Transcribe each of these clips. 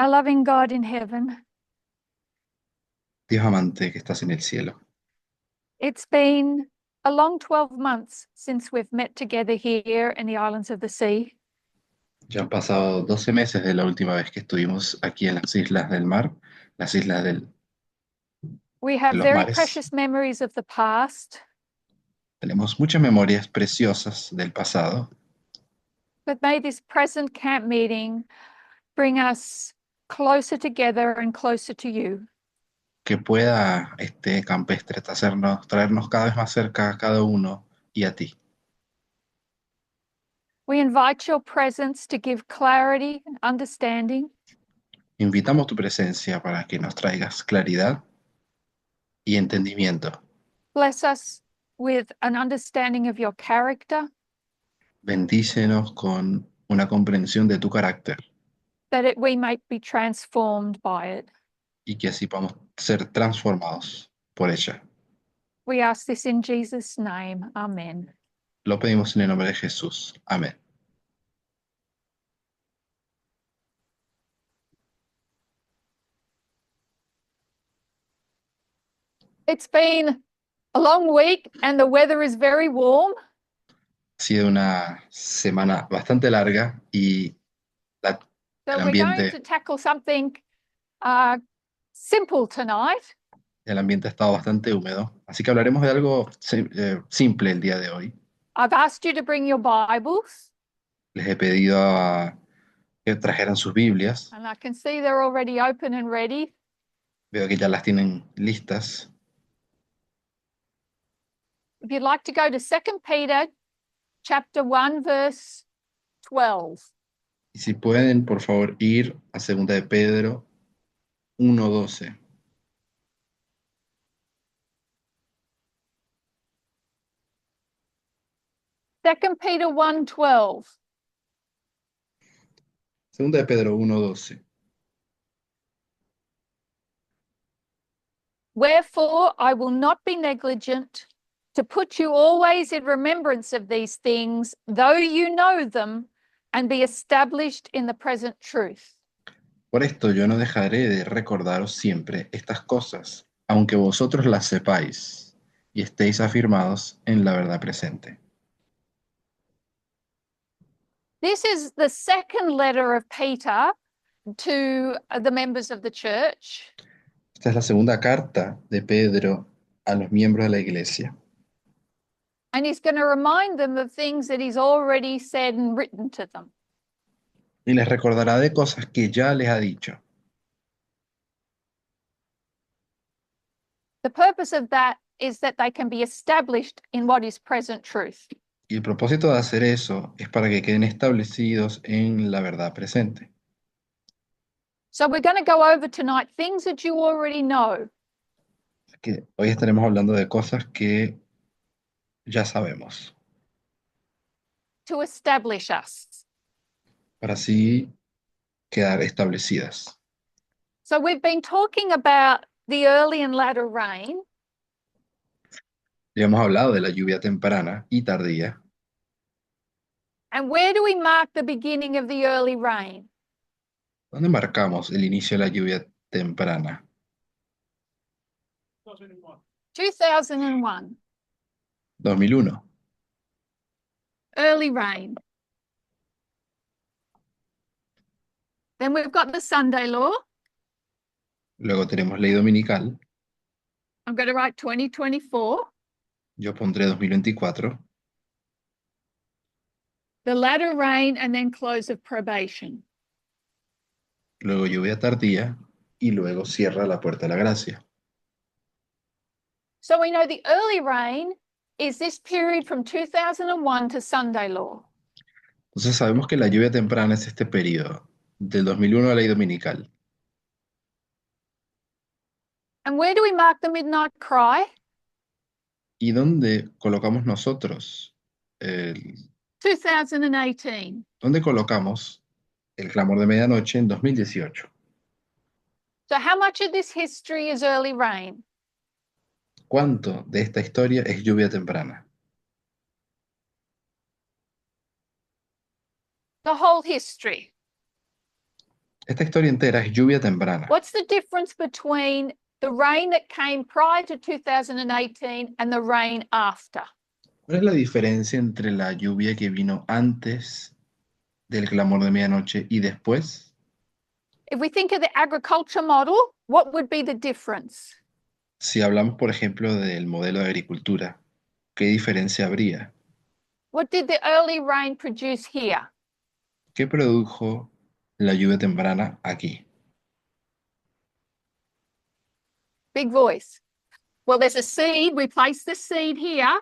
Our loving God in heaven, Dios amante que estás en el cielo, it's been a long 12 months since we've met together here in the islands of the sea. ya han pasado 12 meses de la última vez que estuvimos aquí en las islas del mar, las islas We de have los very mares. precious memories of the past, Tenemos muchas memorias preciosas del pasado, but may this present camp meeting bring us closer together and closer to you. que pueda este campestre traernos cada vez más cerca a cada uno y a ti. We invite your presence to give clarity and understanding. Invitamos tu presencia para que nos traigas claridad y entendimiento. Bless us with an understanding of your character, Bendícenos con una comprensión de tu carácter that we might be transformed by it. y que así podamos ser transformados por ella. We ask this in Jesus' name. Amen. Lo pedimos en el nombre de Jesús. Amén. It's been a long week and the weather is very warm. Ha sido una semana bastante larga y la- So el we're going ambiente, to tackle something uh, simple tonight. el ambiente ha estado bastante húmedo. Así que hablaremos de algo simple el día de hoy. I've asked you to bring your Bibles, Les he pedido que trajeran sus Biblias. and I can see they're already open and ready. Veo que ya las tienen listas. If you'd like to go to 2 Peter chapter 1, verse 12. Y si pueden, por favor, ir a 2 de Pedro 1:12. 2 Peter 1:12. 2 de Pedro 1:12. Wherefore I will not be negligent to put you always in remembrance of these things, though you know them, and be established in the present truth. Por esto yo no dejaré de recordaros siempre estas cosas, aunque vosotros las sepáis y estéis afirmados en la verdad presente. This is the second letter of Peter to the members of the church. Esta es la segunda carta de Pedro a los miembros de la iglesia. And he's going to remind them of things that he's already said and written to them. Y les recordará de cosas que ya les ha dicho. The purpose of that is that they can be established in what is present truth. Y el propósito de hacer eso es para que queden establecidos en la verdad presente. So we're going to go over tonight things that you already know. Así que hoy estaremos hablando de cosas que ya sabemos, To establish us. para así quedar establecidas. So we've been talking about the early and latter rain, Ya hemos hablado de la lluvia temprana y tardía. and where do we mark the beginning of the early rain? ¿Dónde marcamos el inicio de la lluvia temprana? 2001, 2001. early rain. Then we've got the Sunday law. Luego tenemos ley dominical. I'm going to write 2024. Yo pondré 2024. The latter rain and then close of probation. Luego lluvia tardía y luego cierra la puerta de la gracia. So we know the early rain is this period from 2001 to Sunday law. Entonces sabemos que la lluvia temprana es este periodo, del 2001 a la ley dominical. And where do we mark the midnight cry? ¿Y dónde colocamos nosotros? el- 2018. ¿Dónde colocamos el clamor de medianoche en 2018? So how much of this history is early rain? ¿Cuánto de esta historia es lluvia temprana? The whole history. Esta historia entera es lluvia temprana. What's the difference between the rain that came prior to 2018 and the rain after? ¿Cuál es la diferencia entre la lluvia que vino antes del clamor de medianoche y después? If we think of the agriculture model, what would be the difference? Si hablamos, por ejemplo, del modelo de agricultura, ¿qué diferencia habría? What did the early rain produce here? ¿Qué produjo la lluvia temprana aquí? Big voice. Well, there's a seed. We place the seed here.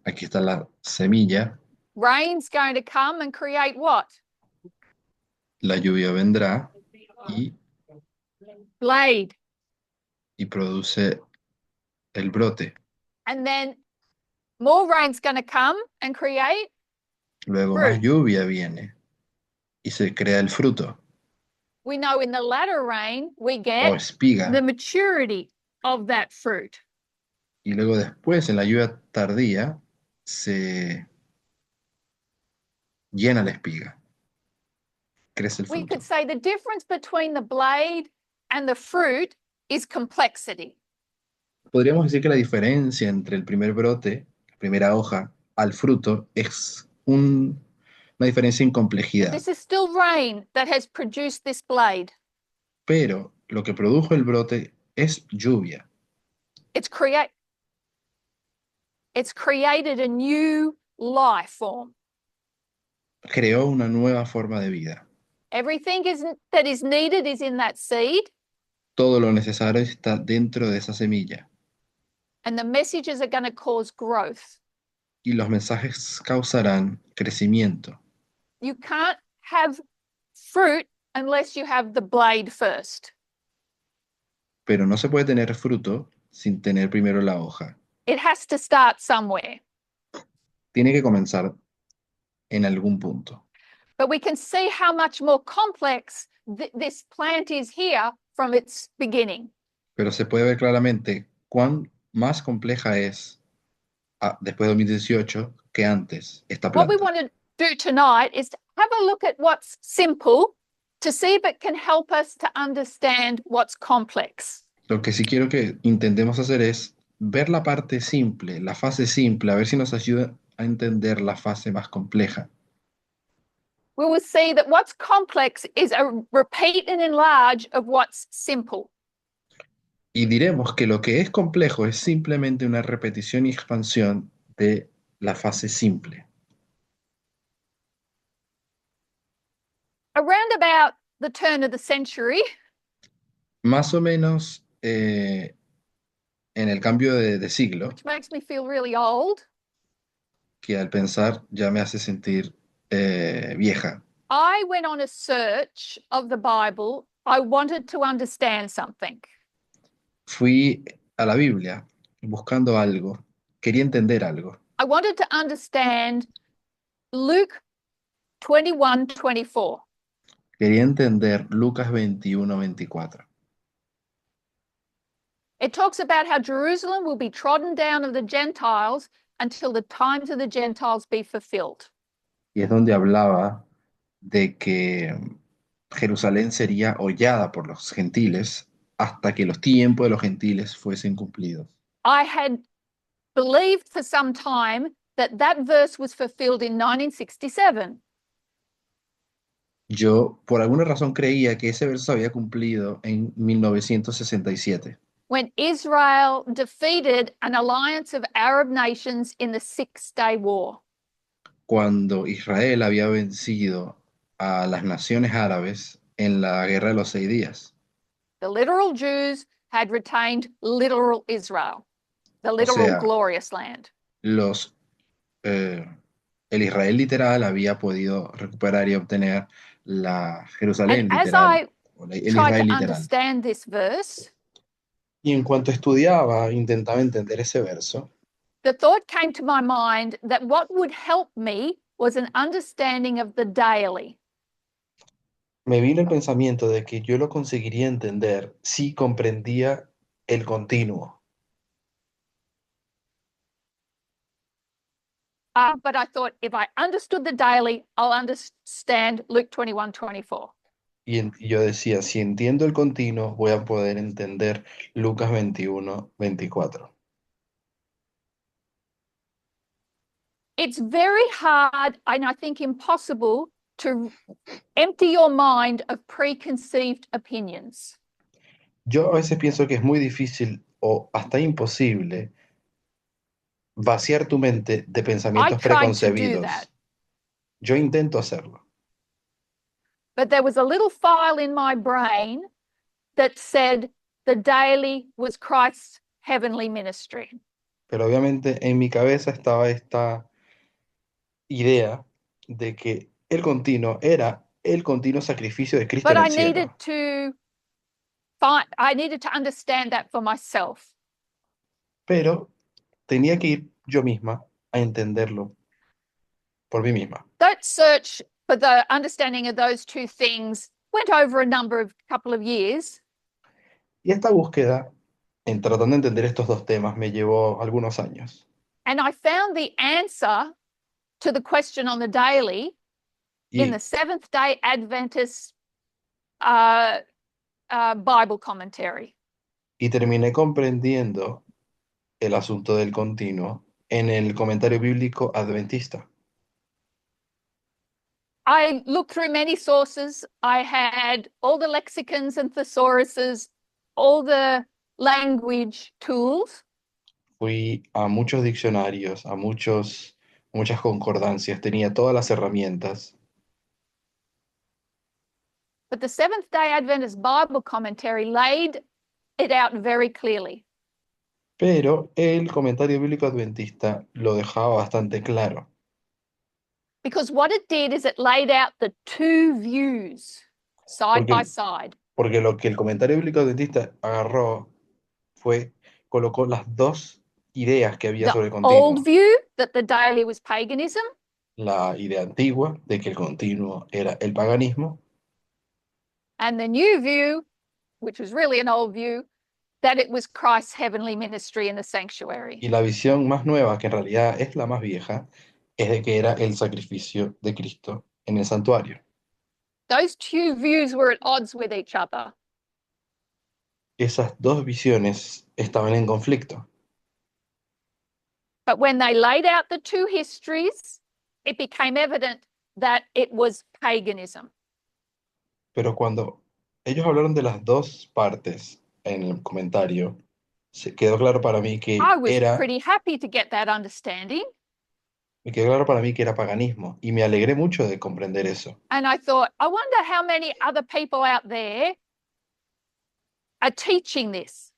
Aquí está la semilla, Rain's going to come and create what? la lluvia vendrá y, Blade. y produce el brote. And then more rain's going to come and create Luego más fruit. lluvia viene y se crea el fruto We know in the latter rain, we o get espiga. the maturity of that fruit. Y luego después, en la lluvia tardía, se llena la espiga, crece el We fruto. could say the difference between the blade and the fruit is complexity. Podríamos decir que la diferencia entre el primer brote, la primera hoja, al fruto es una diferencia en But complejidad. this is still rain that has produced this blade. Pero lo que produjo el brote es lluvia. It's created a new life form. Creó una nueva forma de vida. Everything that is needed is in that seed, Todo lo necesario está dentro de esa semilla. and the messages are going to cause growth. Y los mensajes causarán crecimiento. You can't have fruit unless you have the blade first. Pero no se puede tener fruto sin tener primero la hoja. It has to start somewhere. Tiene que comenzar en algún punto. But we can see how much more complex this plant is here from its beginning. Pero se puede ver claramente cuán más compleja es después de 2018 que antes esta What we planta. want to do tonight is to have a look at what's simple to see if it can help us to understand what's complex. Lo que sí quiero que intentemos hacer es ver la parte simple, la fase simple, a ver si nos ayuda a entender la fase más compleja. We will see that what's complex is a repeat and enlarge of what's simple. Y diremos que lo que es complejo es simplemente una repetición y expansión de la fase simple. Around about the turn of the century, Más o menos en el cambio de siglo, which makes me feel really old, que al pensar ya me hace sentir vieja. I went on a search of the Bible. I wanted to understand something. Fui a la Biblia buscando algo, quería entender algo. I wanted to understand Luke 21:24. Quería entender Lucas 21-24. It talks about how Jerusalem will be trodden down of the Gentiles until the times of the Gentiles be fulfilled. Y es donde hablaba de que Jerusalén sería hollada por los gentiles hasta que los tiempos de los gentiles fuesen cumplidos. I had believed for some time that that verse was fulfilled in 1967. Yo, por alguna razón, creía que ese verso había cumplido en 1967, When Israel defeated an alliance of Arab nations in the Six-Day War. cuando Israel había vencido a las naciones árabes en la Guerra de los 6 días. The literal Jews had retained literal Israel, the literal sea, glorious land. El Israel literal había podido recuperar y obtener la Jerusalén And as literal, I el tried Israel to literal. understand this verse, Y en cuanto estudiaba, intentaba entender ese verso, the thought came to my mind that what would help me was an understanding of the daily. me vino el pensamiento de que yo lo conseguiría entender si comprendía el continuo. But I thought if I understood the daily, I'll understand Luke 21:24. Y yo decía, si entiendo el continuo, voy a poder entender Lucas 21, 24. It's very hard, and I think impossible, to empty your mind of preconceived opinions. Yo a veces pienso que es muy difícil o hasta imposible vaciar tu mente de I pensamientos tried to do that, preconcebidos. Yo intento hacerlo, but there was a little file in my brain that said the daily was Christ's heavenly ministry. pero obviamente en mi cabeza estaba esta idea de que el continuo era el continuo sacrificio de Cristo But en el cielo, I needed to understand that for myself. pero tenía que ir yo misma a entenderlo por mí misma. That search for the understanding of those two things went over couple of years. Y esta búsqueda, en tratando de entender estos dos temas, me llevó algunos años. And I found the answer to the question on the daily in the Y, Seventh day Adventist Bible commentary. y terminé comprendiendo el asunto del continuo en el comentario bíblico adventista. I looked through many sources. I had all the lexicons and thesauruses, all the language tools. Fui a muchos diccionarios, a muchas concordancias, tenía todas las herramientas, But the Seventh day Adventist Bible commentary laid it out very clearly. pero el comentario bíblico adventista lo dejaba bastante claro, Because what it did is it laid out the two views side by porque, side. porque lo que el comentario bíblico adventista agarró fue, colocó las dos ideas que había The sobre el old continuo. view that the daily was paganism, La idea antigua de que el continuo era el paganismo and the new view, which was really an old view, that it was Christ's heavenly ministry in the sanctuary. y la visión más nueva, que en realidad es la más vieja, es de que era el sacrificio de Cristo en el santuario. Those two views were at odds with each other. Esas dos visiones estaban en conflicto, But when they laid out the two histories, it became evident that it was paganism. pero cuando ellos hablaron de las dos partes en el comentario, se quedó claro para mí I que was era, pretty happy to get that understanding. me quedó claro para mí que era paganismo y me alegré mucho de comprender eso. And I thought, I wonder how many other people out there are teaching this.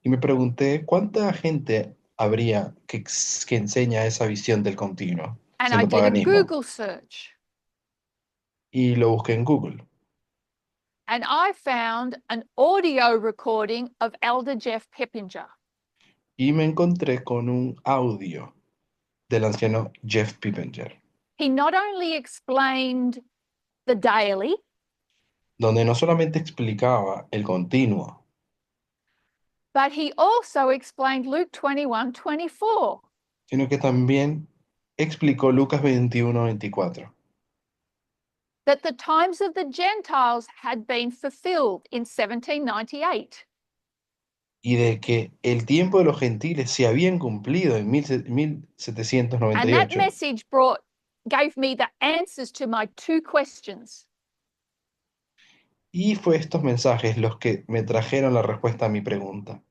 Y me pregunté cuánta gente habría que enseña esa visión del continuo, And I siendo did a paganismo. Google search Y lo busqué en Google and I found an audio recording of Elder Jeff Peppinger. y me encontré con un audio del anciano Jeff Pippenger, He not only explained the daily, donde no solamente explicaba el continuo, but he also explained Luke 21:24. sino que también explicó Lucas 21, 24, That the times of the Gentiles had been fulfilled in 1798. y de que el tiempo de los gentiles se habían cumplido en And that 1798. message gave me the answers to my two questions. Y fue estos mensajes los que me trajeron la respuesta a mi pregunta.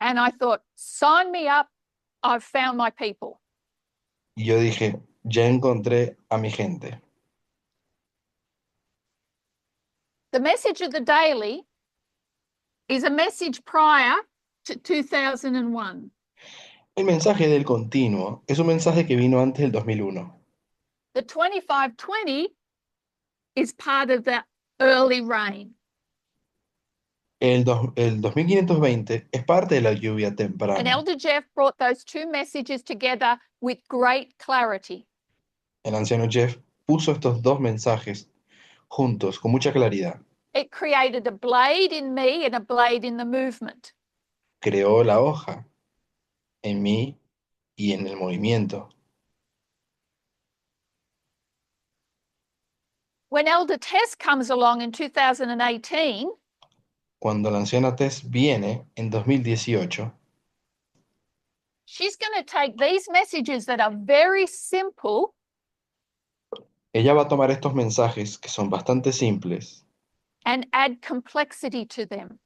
And I thought, sign me up. I've found my people. Y yo dije, ya encontré a mi gente. The message of the daily is a message prior to 2001. El mensaje del continuo es un mensaje que vino antes del 2001. The 2520 is part of the early rain. El 2520 es parte de la lluvia And temprana. Elder Jeff brought those two messages together with great clarity. El anciano Jeff puso estos dos mensajes juntos con mucha claridad. It created a blade in me and a blade in the movement. Creó la hoja en mí y en el movimiento. When Elder Tess comes along in 2018, Cuando la anciana Tess viene en 2018, she's going to take these messages that are very simple ella va a tomar estos mensajes que son bastante simples and add complexity to them,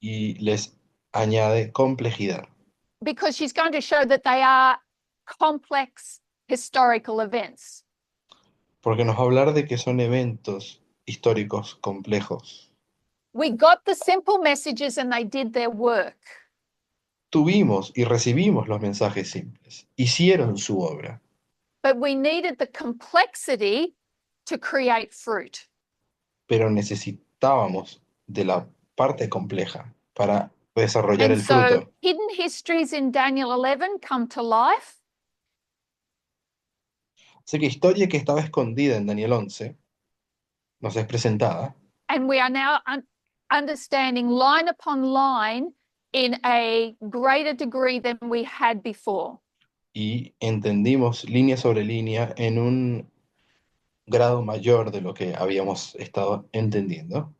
y les añade complejidad, because she's going to show that they are complex historical events. porque nos va a hablar de que son eventos históricos complejos. We got the simple messages and they did their work. Tuvimos y recibimos los mensajes simples, hicieron su obra, But we needed the complexity to create fruit. pero necesitábamos de la parte compleja para desarrollar And el so fruto. hidden histories in Daniel 11 come to life. Así que historia que estaba escondida en Daniel 11 nos es presentada And we are now understanding line upon line in a greater degree than we had before. y entendimos línea sobre línea en un grado mayor de lo que habíamos estado entendiendo.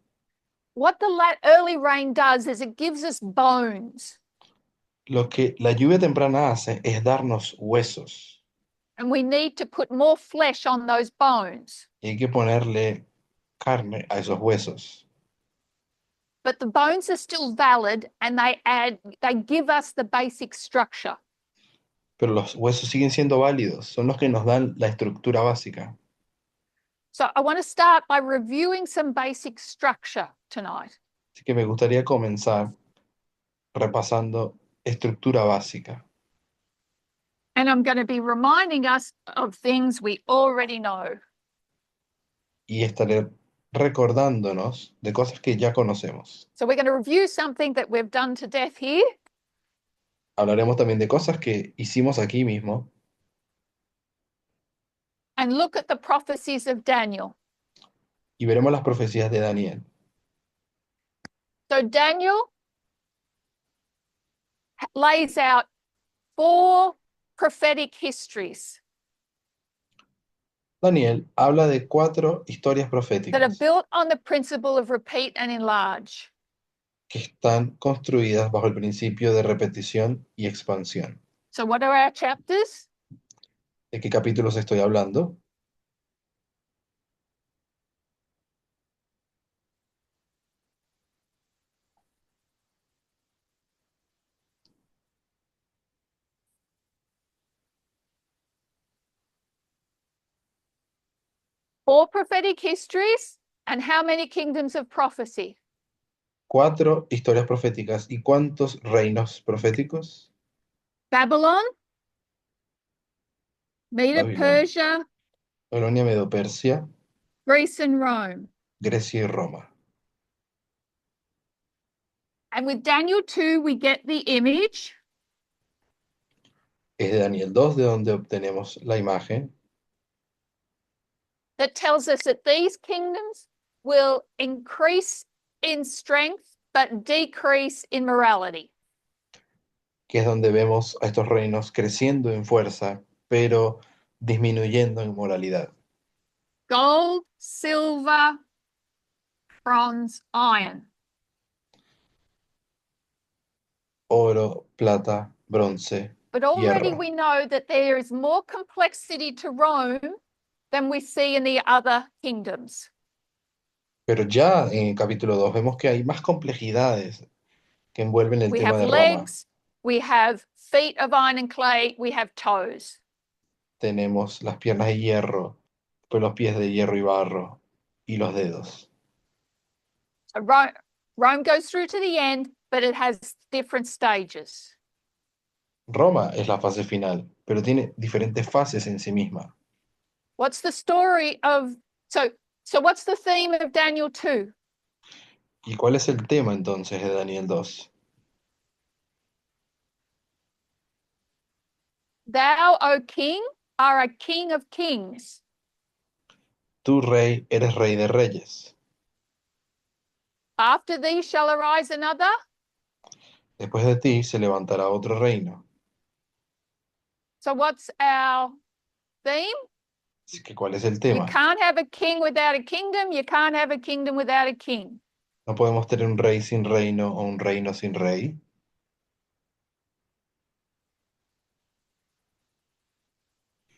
What the early rain does is it gives us bones, Lo que la lluvia temprana hace es darnos huesos and we need to put more flesh on those bones. y hay que ponerle carne a esos huesos. But the bones are still valid and they give us the basic structure. Pero los huesos siguen siendo válidos, son los que nos dan la estructura básica. So I want to start by reviewing some basic structure tonight. Así que me gustaría comenzar repasando estructura básica. And I'm going to be reminding us of things we already know. Y estaré recordándonos de cosas que ya conocemos. So we're going to review something that we've done to death here. Hablaremos también de cosas que hicimos aquí mismo And look at the prophecies of Daniel. y veremos las profecías de Daniel. So Daniel lays out 4 prophetic histories Daniel habla de 4 historias that are proféticas built on the principle of repeat and enlarge. que están construidas bajo el principio de repetición y expansión. So what are our chapters? ¿De qué capítulos estoy hablando? Four prophetic histories and how many kingdoms of prophecy? 4 historias proféticas. ¿Y cuántos reinos proféticos? Babylon, Babilonia, Medo-Persia, Babilonia, Medo-Persia, Greece and Rome. Grecia y Roma. And with Daniel 2, we get the image. Es de Daniel 2 de donde obtenemos la imagen That tells us that these kingdoms will increase in strength but decrease in morality. que es donde vemos a estos reinos creciendo en fuerza, pero disminuyendo en moralidad. Gold, silver, bronze, iron. Oro, plata, bronce, But already hierro. we know that there is more complexity to Rome than we see in the other kingdoms. Pero ya en el capítulo 2 vemos que hay más complejidades que envuelven el We tema have de Roma. legs, we have feet of iron and clay, we have toes. Tenemos las piernas de hierro, pues los pies de hierro y barro, y los dedos. So Rome goes through to the end, but it has different stages. Roma es la fase final, pero tiene diferentes fases en sí misma. What's the story of, so what's the theme of Daniel 2? ¿Y cuál es el tema entonces de Daniel 2? Thou, O king, are a king of kings. Tú, rey, eres rey de reyes. After thee shall arise another. Después de ti se levantará otro reino. So what's our theme? Así que, ¿cuál es el You tema? can't have a king without a kingdom. You can't have a kingdom without a king. No podemos tener un rey sin reino o un reino sin rey.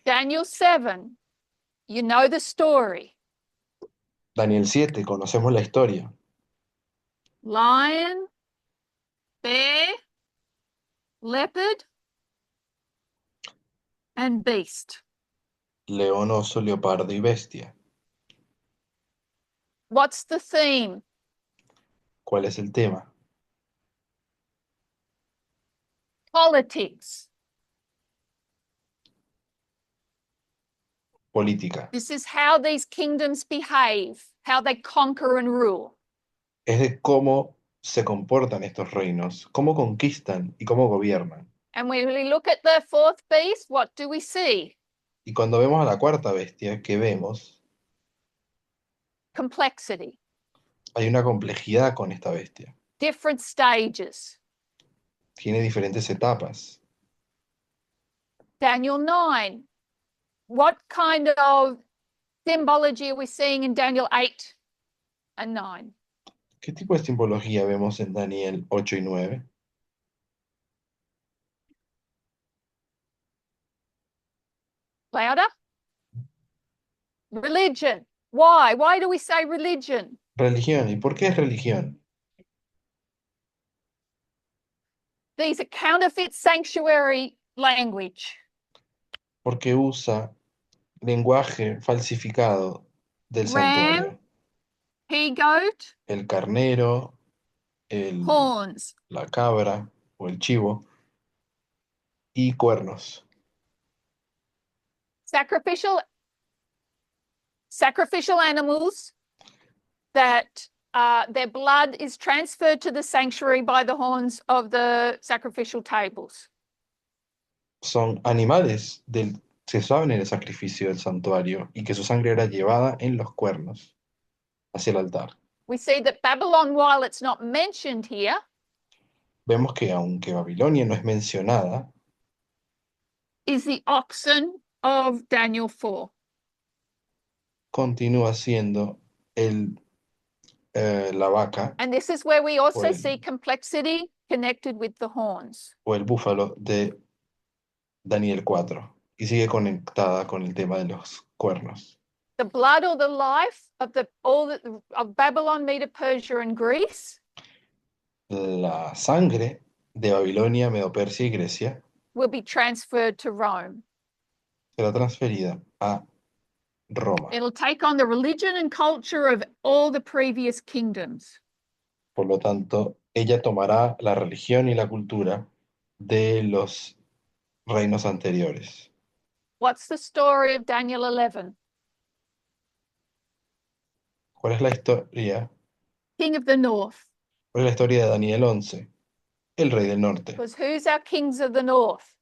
Daniel 7, you know the story. Daniel 7, conocemos la historia. Lion, bear, leopard, and beast. León, oso, leopardo y bestia. What's the theme? ¿Cuál es el tema? Politics. Política. This is how these kingdoms behave, how they conquer and rule. Es de cómo se comportan estos reinos, cómo conquistan y cómo gobiernan. And when we look at the fourth beast, what do we see? Y cuando vemos a la cuarta bestia, ¿qué vemos? Complexity, Hay una complejidad con esta bestia. different stages. Tiene diferentes etapas. Daniel 9, what kind of symbology are we seeing in Daniel 8 and 9? ¿Qué tipo de simbología vemos en Daniel 8 y 9? Louder. Religion. Why? Why do we say religion? Religión. ¿Y por qué es religión? These are counterfeit sanctuary language. Porque usa lenguaje falsificado del Ram, santuario. he-goat, El carnero, horns. la cabra o el chivo y cuernos. Sacrificial animals that their blood is transferred to the sanctuary by the horns of the sacrificial tables. Son animales que usaban en el sacrificio del santuario y que su sangre era llevada en los cuernos hacia el altar. We see that Babylon, while it's not mentioned here, Vemos que aunque Babilonia no es mencionada, is the oxen of Daniel 4. continúa siendo la vaca And this is where we also Well- see complexity connected with the horns. o el búfalo de Daniel 4 y sigue conectada con el tema de los cuernos. The blood or the life of of Babylon, Medo Persia, and Greece La sangre de Babilonia, Medo-Persia y Grecia will be transferred to Rome. será transferida a Roma. It'll take on the religion and culture of all the previous kingdoms. Por lo tanto, ella tomará la religión y la cultura de los reinos anteriores. What's the story of Daniel 11? ¿Cuál es la historia? King of the north. ¿Cuál es la historia de Daniel 11? El rey del norte. Because who's our kings of the north?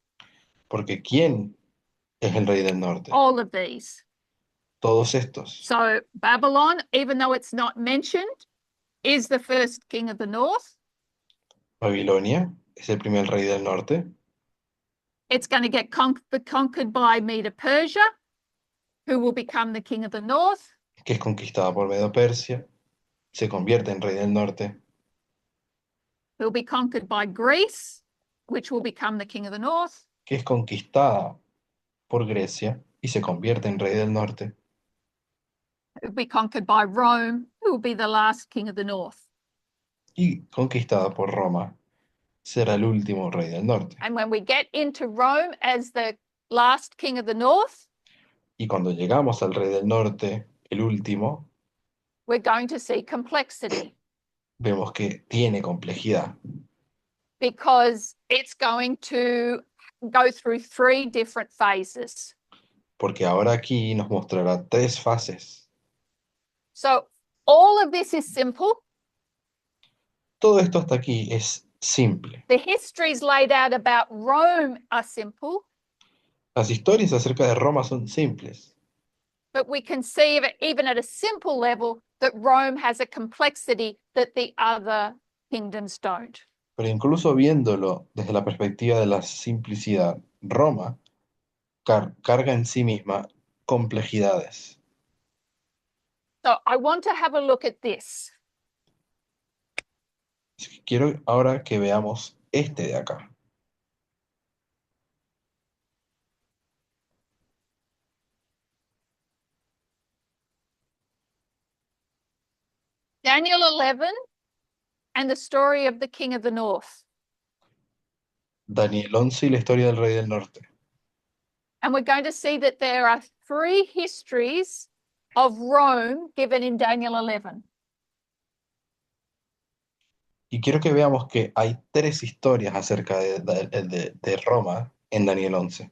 Porque ¿quién es el rey del norte? All of these. Todos estos. So Babylon, even though it's not mentioned, is the first king of the north. Babilonia es el primer rey del norte. It's going to get conquered by Medo Persia, who will become the king of the north. Que es conquistada por Medo-Persia, se convierte en rey del norte, Who will be conquered by Greece, which will become the king of the north. que es conquistada por Grecia y se convierte en rey del norte, Who will be conquered by Rome, who will be the last king of the north. y conquistada por Roma, será el último rey del norte. And when we get into Rome as the last king of the north, Y cuando llegamos al rey del norte, el último, we're going to see complexity vemos que tiene complejidad, because it's going to go through 3 different phases. porque ahora aquí nos mostrará 3 fases. So all of this is simple. Todo esto hasta aquí es simple. The histories laid out about Rome are simple, Las historias acerca de Roma son simples, but we can see even at a simple level that Rome has a complexity that the other kingdoms don't. pero incluso viéndolo desde la perspectiva de la simplicidad, Roma carga en sí misma complejidades. So I want to have a look at this. Así que quiero ahora que veamos este de acá. Daniel 11 and the story of the king of the north. Daniel 11 y la historia del rey del norte. And we're going to see that there are three histories of Rome given in Daniel 11. Y quiero que veamos que hay tres historias acerca de Roma en Daniel 11.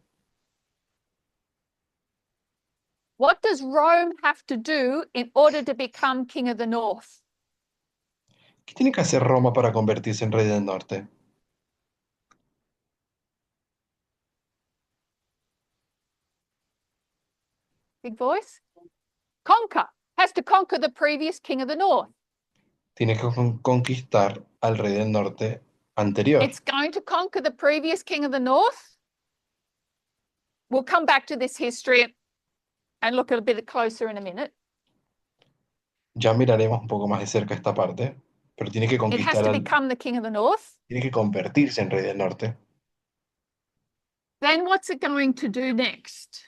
What does Rome have to do in order to become king of the north? ¿Qué tiene que hacer Roma para convertirse en rey del norte? Big voice. Conquer. Has to conquer the previous king of the north. Tiene que conquistar al rey del norte anterior. It's going to conquer the previous king of the north. We'll come back to this history and look a bit closer in a minute. Ya miraremos un poco más de cerca esta parte, pero tiene que It has conquistar to al, become the king of the north. tiene que convertirse en rey del norte. Then what's it going to do next?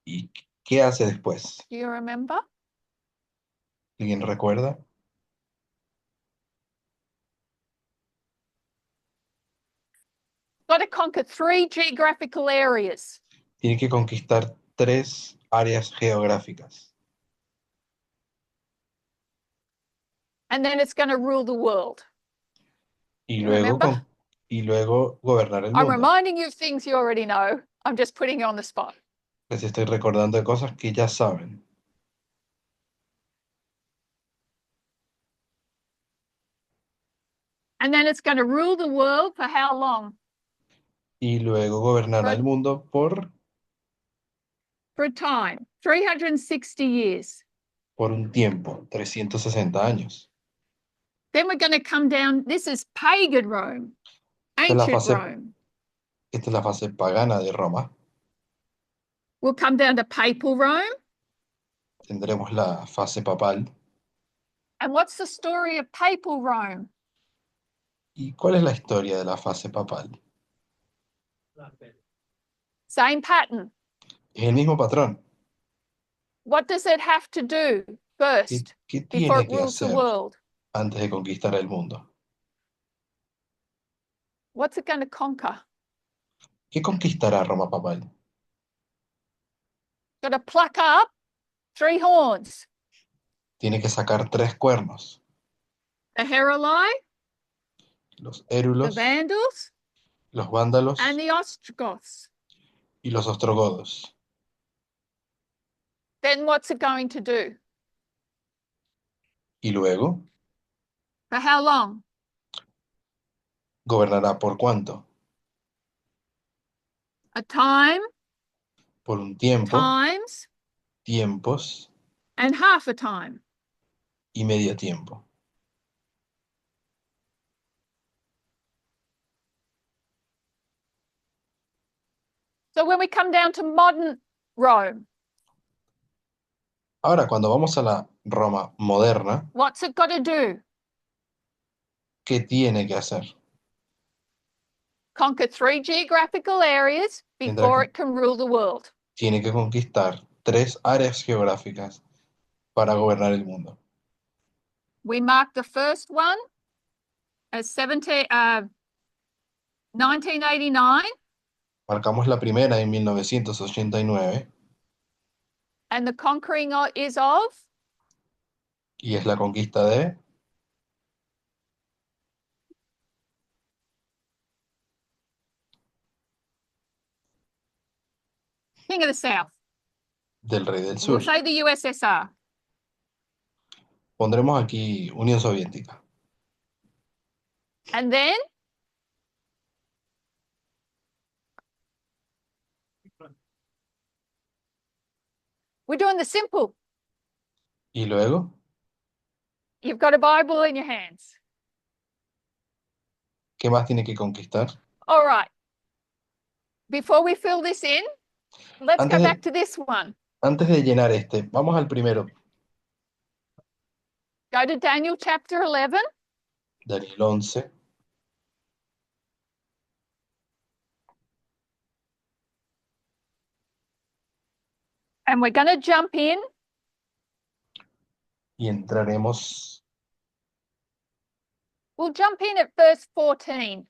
¿Y qué hace después? Do you remember? ¿Alguien recuerda? Got to conquer three geographical areas. Tiene que conquistar tres áreas geográficas. And then it's going to rule the world. Y You luego, remember? y luego gobernar el I'm mundo. reminding you of things you already know. I'm just putting you on the spot. Les estoy recordando de cosas que ya saben. And then it's going to rule the world for how long? Y luego gobernará Right. el mundo For a time, 360 years. por un tiempo, 360 años. Then we're going to come down. This is pagan Rome, Esta es la ancient fase, Rome. esta es la fase pagana de Roma. We'll come down to papal Rome. Tendremos la fase papal. And what's the story of papal Rome? ¿Y cuál es la historia de la fase papal? Same pattern. Es el mismo patrón. What does it have to do ¿Qué, first qué before tiene it que rules the hacer world? antes de conquistar el mundo? What's it going to conquer? ¿Qué conquistará Roma papal? Got to pluck up three horns. Tiene que sacar tres cuernos. The Heruli, Los the érulos, Vandals, los vándalos and the Ostrogoths. y los ostrogodos. Then what's it going to do? Y luego For how long? gobernará por cuánto? A time, Por un tiempo, times, tiempos and half a time. y medio tiempo. So when we come down to modern Rome, Ahora, cuando vamos a la Roma moderna, what's it got to do? ¿qué tiene que hacer? Conquer three geographical areas before it can rule the world. Tiene que conquistar tres áreas geográficas para gobernar el mundo. We mark the first one as 1989, Marcamos la primera en 1989 and the conquering is of y es la conquista de King of the South. del rey del We'll sur. say the USSR. Pondremos aquí Unión Soviética. And then we're doing the simple. Y luego, You've got a Bible in your hands. ¿qué más tiene que conquistar? All right. Before we fill this in, Let's go Antes back de, to this one. antes de llenar vamos al primero, Go to Daniel chapter 11. Daniel 11, And we're going to jump in. y entraremos, We'll jump in at verse 14.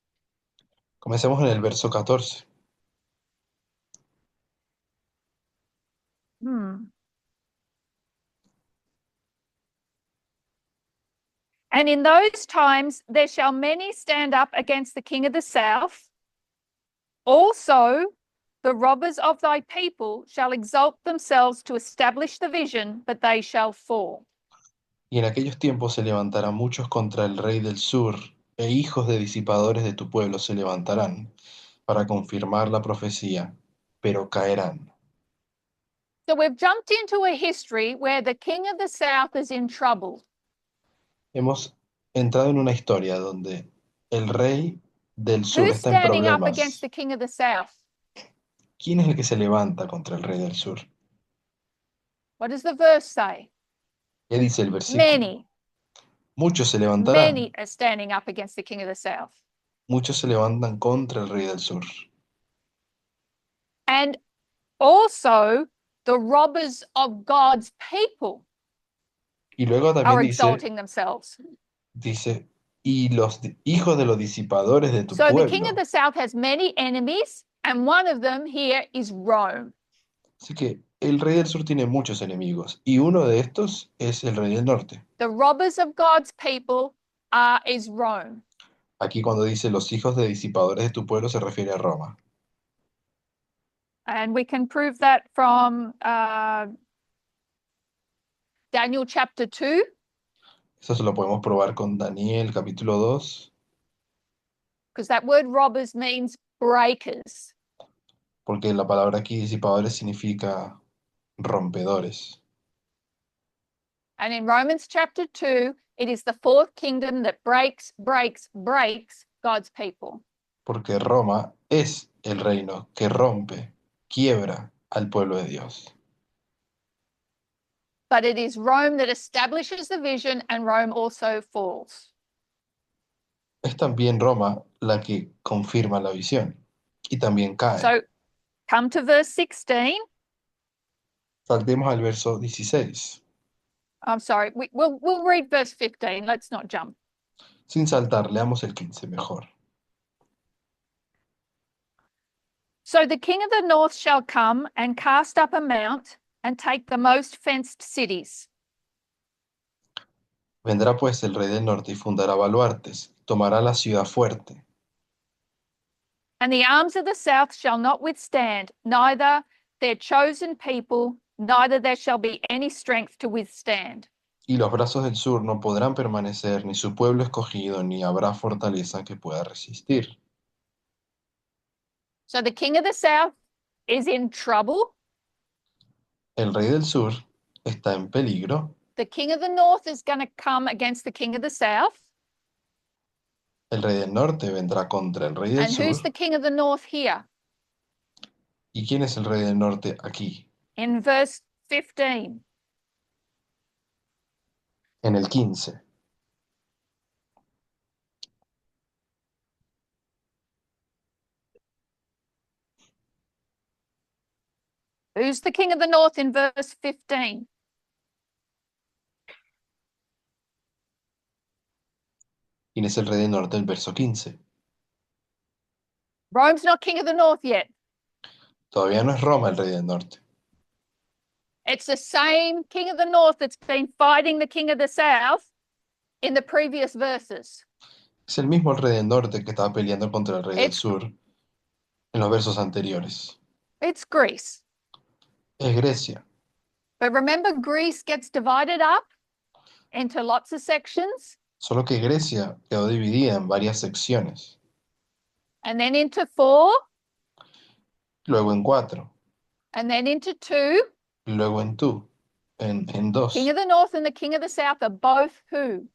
comencemos en el verso 14. And in those times there shall many stand up against the king of the south. Also, the robbers of thy people shall exalt themselves to establish the vision, but they shall fall. Y en aquellos tiempos se levantarán muchos contra el rey del sur, e hijos de disipadores de tu pueblo se levantarán para confirmar la profecía, pero caerán. So we've jumped into a history where the king of the south is in trouble. Hemos entrado en una historia donde el rey del sur Who's está en standing up against problemas. the king of the south? ¿Quién es el que se levanta contra el rey del sur? What does the verse say? ¿Qué dice el versículo? Many, Muchos se levantarán, many are standing up against the king of the south. muchos se levantan contra el rey del sur. And also the robbers of God's people Y luego también are dice, exalting themselves. y los hijos de los disipadores de tu So the king pueblo. of the south has many enemies, and one of them here is Rome. Así que el rey del sur tiene muchos enemigos, y uno de estos es el rey del norte. The robbers of God's people is Rome. Aquí cuando dice los hijos de disipadores de tu pueblo se refiere a Roma. And we can prove that from Daniel chapter 2. Eso se lo podemos probar con Daniel capítulo 2, Because that word robbers means breakers. porque la palabra aquí disipadores significa rompedores. And in Romans chapter 2, it is the fourth kingdom that breaks God's people. Porque Roma es el reino que rompe, quiebra al pueblo de Dios. But it is Rome that establishes the vision, and Rome also falls. Es también Roma la que confirma la visión y también cae. So come to verse 16. Saltemos al verso 16. I'm sorry, we'll read verse 15. Let's not jump. Sin saltar, leamos el 15 mejor. So the king of the north shall come and cast up a mount and take the most fenced cities. Vendrá pues el rey del norte y fundará baluartes, tomará la ciudad fuerte. And the arms of the south shall not withstand, neither their chosen people, neither there shall be any strength to withstand. Y los brazos del sur no podrán permanecer, ni su pueblo escogido, ni habrá fortaleza que pueda resistir. So the king of the south is in trouble. El rey del sur está en peligro. The king of the north is going to come against the king of the south. El rey del norte vendrá contra el rey del And who's sur. the king of the north here? ¿Y quién es el rey del norte aquí? In verse 15. En el 15. Who's the king of the north in verse 15? ¿Quién es el rey del norte? El verso 15. Rome's not king of the north yet. Todavía no es Roma el rey del norte. It's the same king of the north that's been fighting the king of the south in the previous verses. Es el mismo rey del norte que estaba peleando contra el rey del It's- sur en los versos anteriores. It's Greece. Es Grecia. But remember, Greece gets divided up into lots of sections Solo que Grecia quedó dividida en varias secciones. and then into 4 Luego en 4. and then into 2. Luego en 2. En 2. King of the north and the king of the south are both who?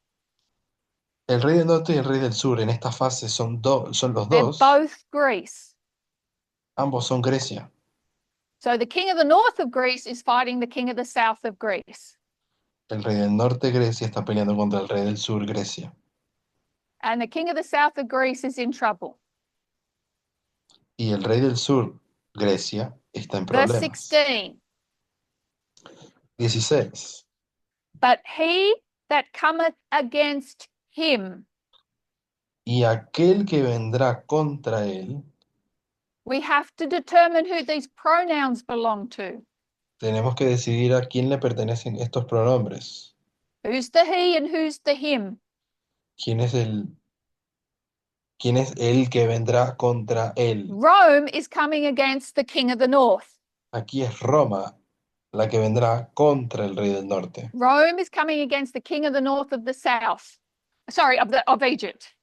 El rey del norte y el rey del sur en esta fase son los They're dos. both Greece. Ambos son Grecia. So the king of the north of Greece is fighting the king of the south of Greece. El rey del norte, Grecia, está peleando contra el rey del sur, Grecia. And the king of the south of Greece is in trouble. Y el rey del sur, Grecia, está en Verse problemas. 16. 16. But he that cometh against him, Y aquel que vendrá contra él, we have to determine who these pronouns belong to. tenemos que decidir a quién le pertenecen estos pronombres. Who's the he and who's the him? ¿Quién es el que vendrá contra él? Rome is coming against the king of the north. Aquí es Roma la que vendrá contra el rey del norte. Rome is coming against the king of the north of the south. Sorry, of Egypt.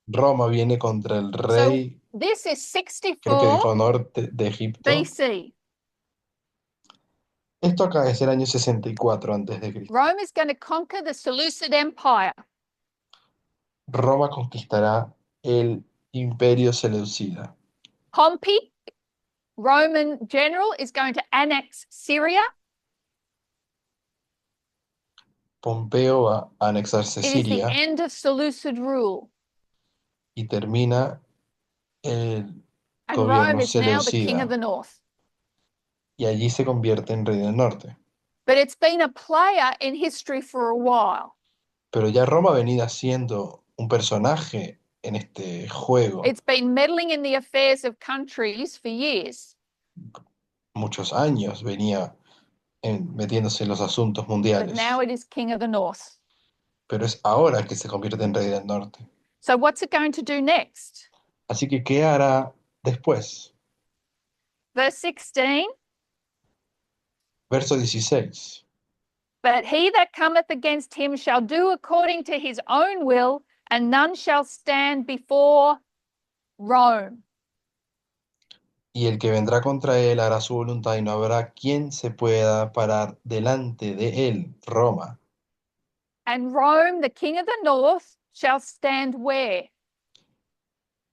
Roma viene contra el rey, This is creo que 64 dijo norte de Egipto. BC. Esto acá es el año 64 antes de Cristo. Rome is going to conquer the Seleucid Empire. Roma conquistará el imperio seleucida. Pompey, Roman general, is going to annex Syria. Pompeo va a anexarse It is the Siria end of Seleucid rule. y termina el And gobierno Rome is now the king seleucida of the north. y allí se convierte en rey del norte. But it's been a player in history for a while. Pero ya Roma venía siendo un personaje en este juego It's been meddling in the affairs of countries for years. muchos años, venía metiéndose en los asuntos But mundiales, now it is king of the north. pero es ahora que se convierte en rey del norte. So what's it going to do next? Así que, ¿qué hará después? Verse 16. Verso 16. But he that cometh against him shall do according to his own will, and none shall stand before Rome. Y el que vendrá contra él hará su voluntad y no habrá quien se pueda parar delante de él, Roma. And Rome, the king of the north, shall stand where?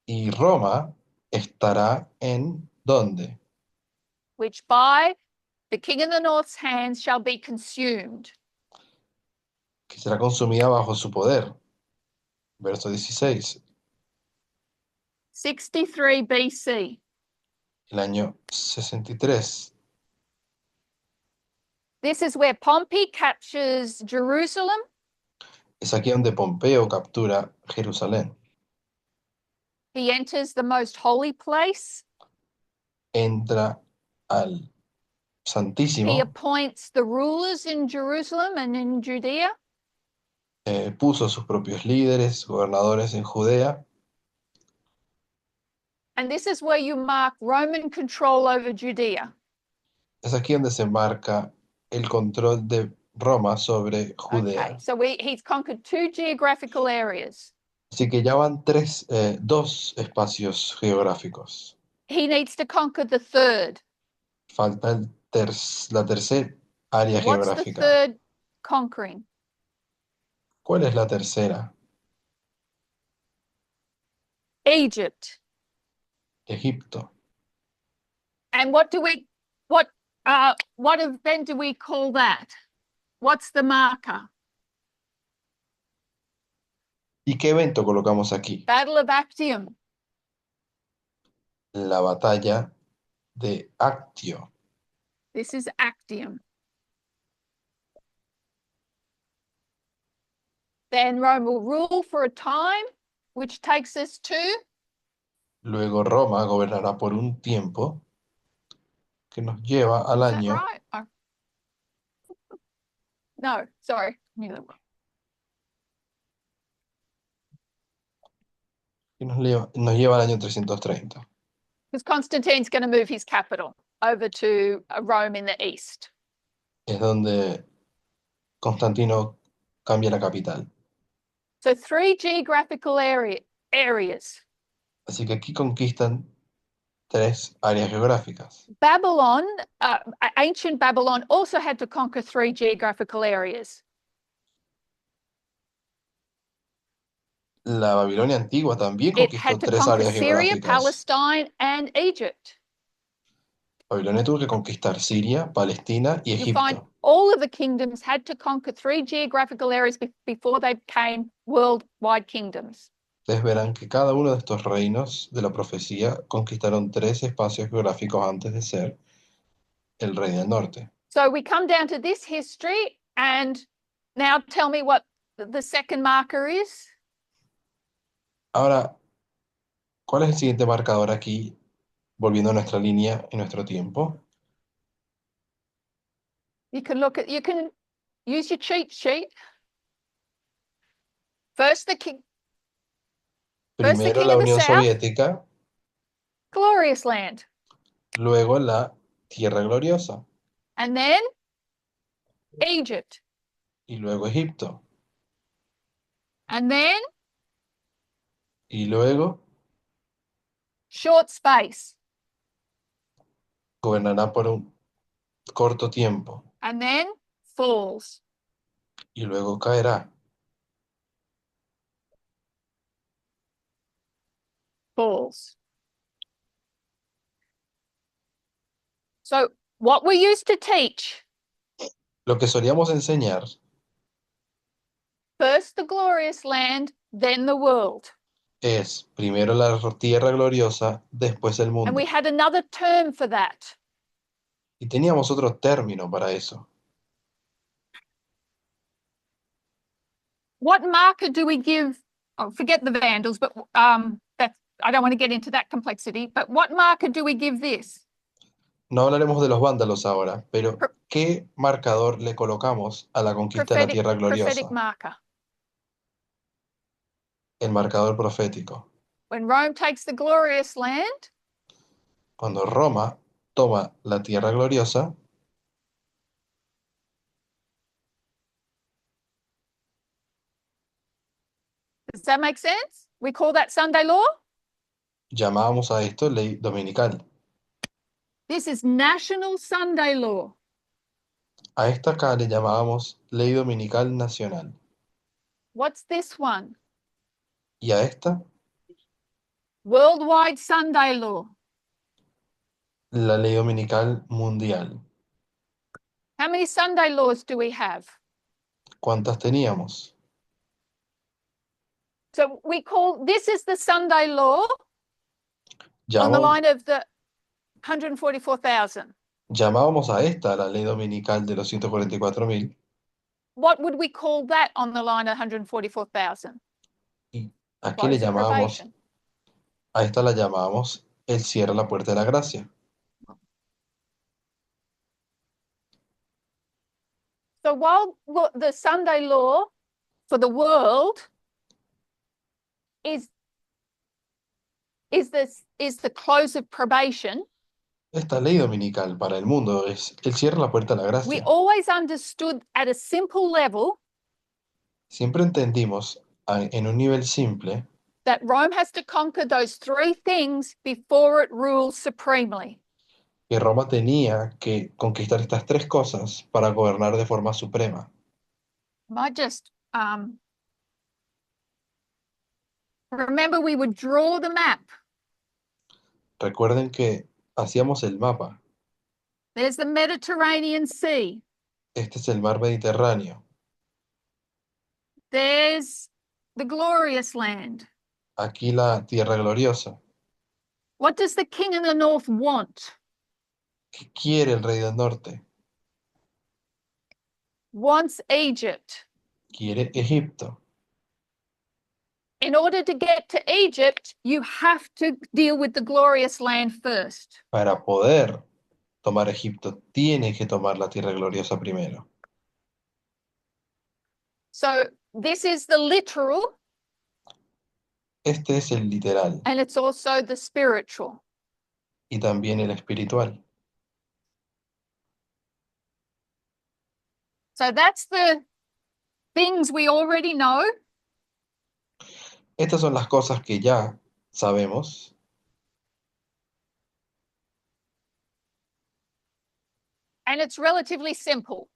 Y Roma estará en ¿dónde? Which by the king of the north's hands shall be consumed. Que será consumida bajo su poder. Verso 16. 63 BC. El año 63. This is where Pompey captures Jerusalem. Es aquí donde Pompeo captura Jerusalén. He enters the most holy place. Entra al He Santísimo. appoints the rulers in Jerusalem and in Judea. Puso sus propios líderes, gobernadores en Judea. And this is where you mark Roman control over Judea. Es aquí donde se marca el control de Roma sobre Judea. Okay, so he's conquered 2 geographical areas. Así que ya van dos espacios geográficos. He needs to conquer the third. Falta la tercera área What's the geográfica. third conquering? ¿Cuál es la tercera? Egypt. Egipto. And what event do we call that? What's the marker? ¿Y qué evento colocamos aquí? Battle of Actium. La batalla de Actio. This is Actium. Then Rome will rule for a time, which takes us to Luego Roma gobernará por un tiempo que nos lleva al is that año right? Oh. No, sorry. que nos lleva al año 330. Because Constantine's going to move his capital over to Rome in the east. Es donde Constantino cambia la capital. So 3 geographical areas. Así que aquí conquistan 3 áreas geográficas. Babylon, ancient Babylon also had to conquer 3 geographical areas. La Babilonia antigua también It conquistó had to tres conquer áreas Syria, geográficas. Palestine, and Egypt. Babilonia tuvo que conquistar Siria, Palestina y You find Egipto. all of the kingdoms had to conquer three geographical areas before they became worldwide kingdoms. Ustedes verán que cada uno de estos reinos de la profecía conquistaron tres espacios geográficos antes de ser el rey del norte. So we come down to this history, and now tell me what the second marker is. Ahora, ¿cuál es el siguiente marcador aquí, volviendo a nuestra línea y nuestro tiempo? You can use your cheat sheet. First the king Primero of la the Unión South, Soviética, glorious land. luego la Tierra Gloriosa And then Egypt. y luego Egipto And then y luego short space. gobernará por un corto tiempo And then falls. y luego caerá. Falls. So what we used to teach, Lo que solíamos enseñar first the glorious land, then the world. es primero la Tierra Gloriosa, después el And we mundo. had another term for that. Y teníamos otro término para eso. What marker do we give? Oh, forget the Vandals, but that's, I don't want to get into that complexity. But what marker do we give this? No hablaremos de los vándalos ahora, pero Pro- ¿qué marcador le colocamos a la conquista de la Tierra prophetic Gloriosa? marker. El marcador profético. When Rome takes the glorious land, Cuando Roma toma la Tierra Gloriosa, does that make sense? We call that Sunday law. llamábamos a esto ley dominical. This is national Sunday law. A esta acá le llamábamos ley dominical nacional. What's this one? Y a esta, Worldwide Sunday law. la ley dominical mundial. How many Sunday laws do we have? ¿Cuántas teníamos? So we call this is the Sunday law on the Llamamos, line of the 144,000. llamábamos a esta la ley dominical de los 144.000. What would we call that on the line of 144,000? ¿Y a qué le Close of llamábamos? probation. A esta la llamábamos el cierra la puerta de la gracia. So while the Sunday law for the world is the close of probation, Esta ley dominical para el mundo es el cierra la puerta de la we gracia. always understood at a simple level Siempre entendimos en un nivel simple that Rome has to conquer those three things before it rules supremely. que Roma tenía que conquistar estas tres cosas para gobernar de forma suprema. I just remember we would draw the map. Recuerden que hacíamos el mapa. There's the Mediterranean Sea. Este es el mar Mediterráneo. There's the glorious land. Aquí la tierra gloriosa. What does the king in the north want? ¿Qué quiere el rey del norte? Wants Egypt. Quiere Egipto. In order to get to Egypt, you have to deal with the glorious land first. Para poder tomar Egipto, tiene que tomar la tierra gloriosa primero. So this is the literal, Este es el literal and it's also the spiritual. y también el espiritual. So that's the things we already know. Estas son las cosas que ya sabemos And it's relatively simple.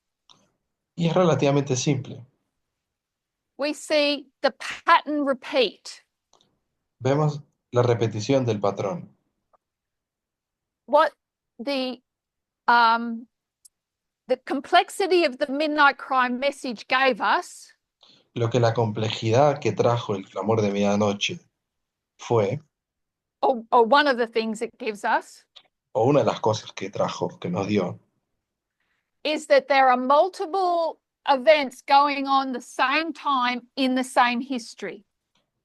y es relativamente simple. we see the pattern repeat. Vemos la repetición del patrón. What the complexity of the midnight cry message gave us Lo que la complejidad que trajo el clamor de medianoche fue, or one of the things it gives us, o una de las cosas que trajo, que nos dio, is that there are multiple events going on the same time in the same history.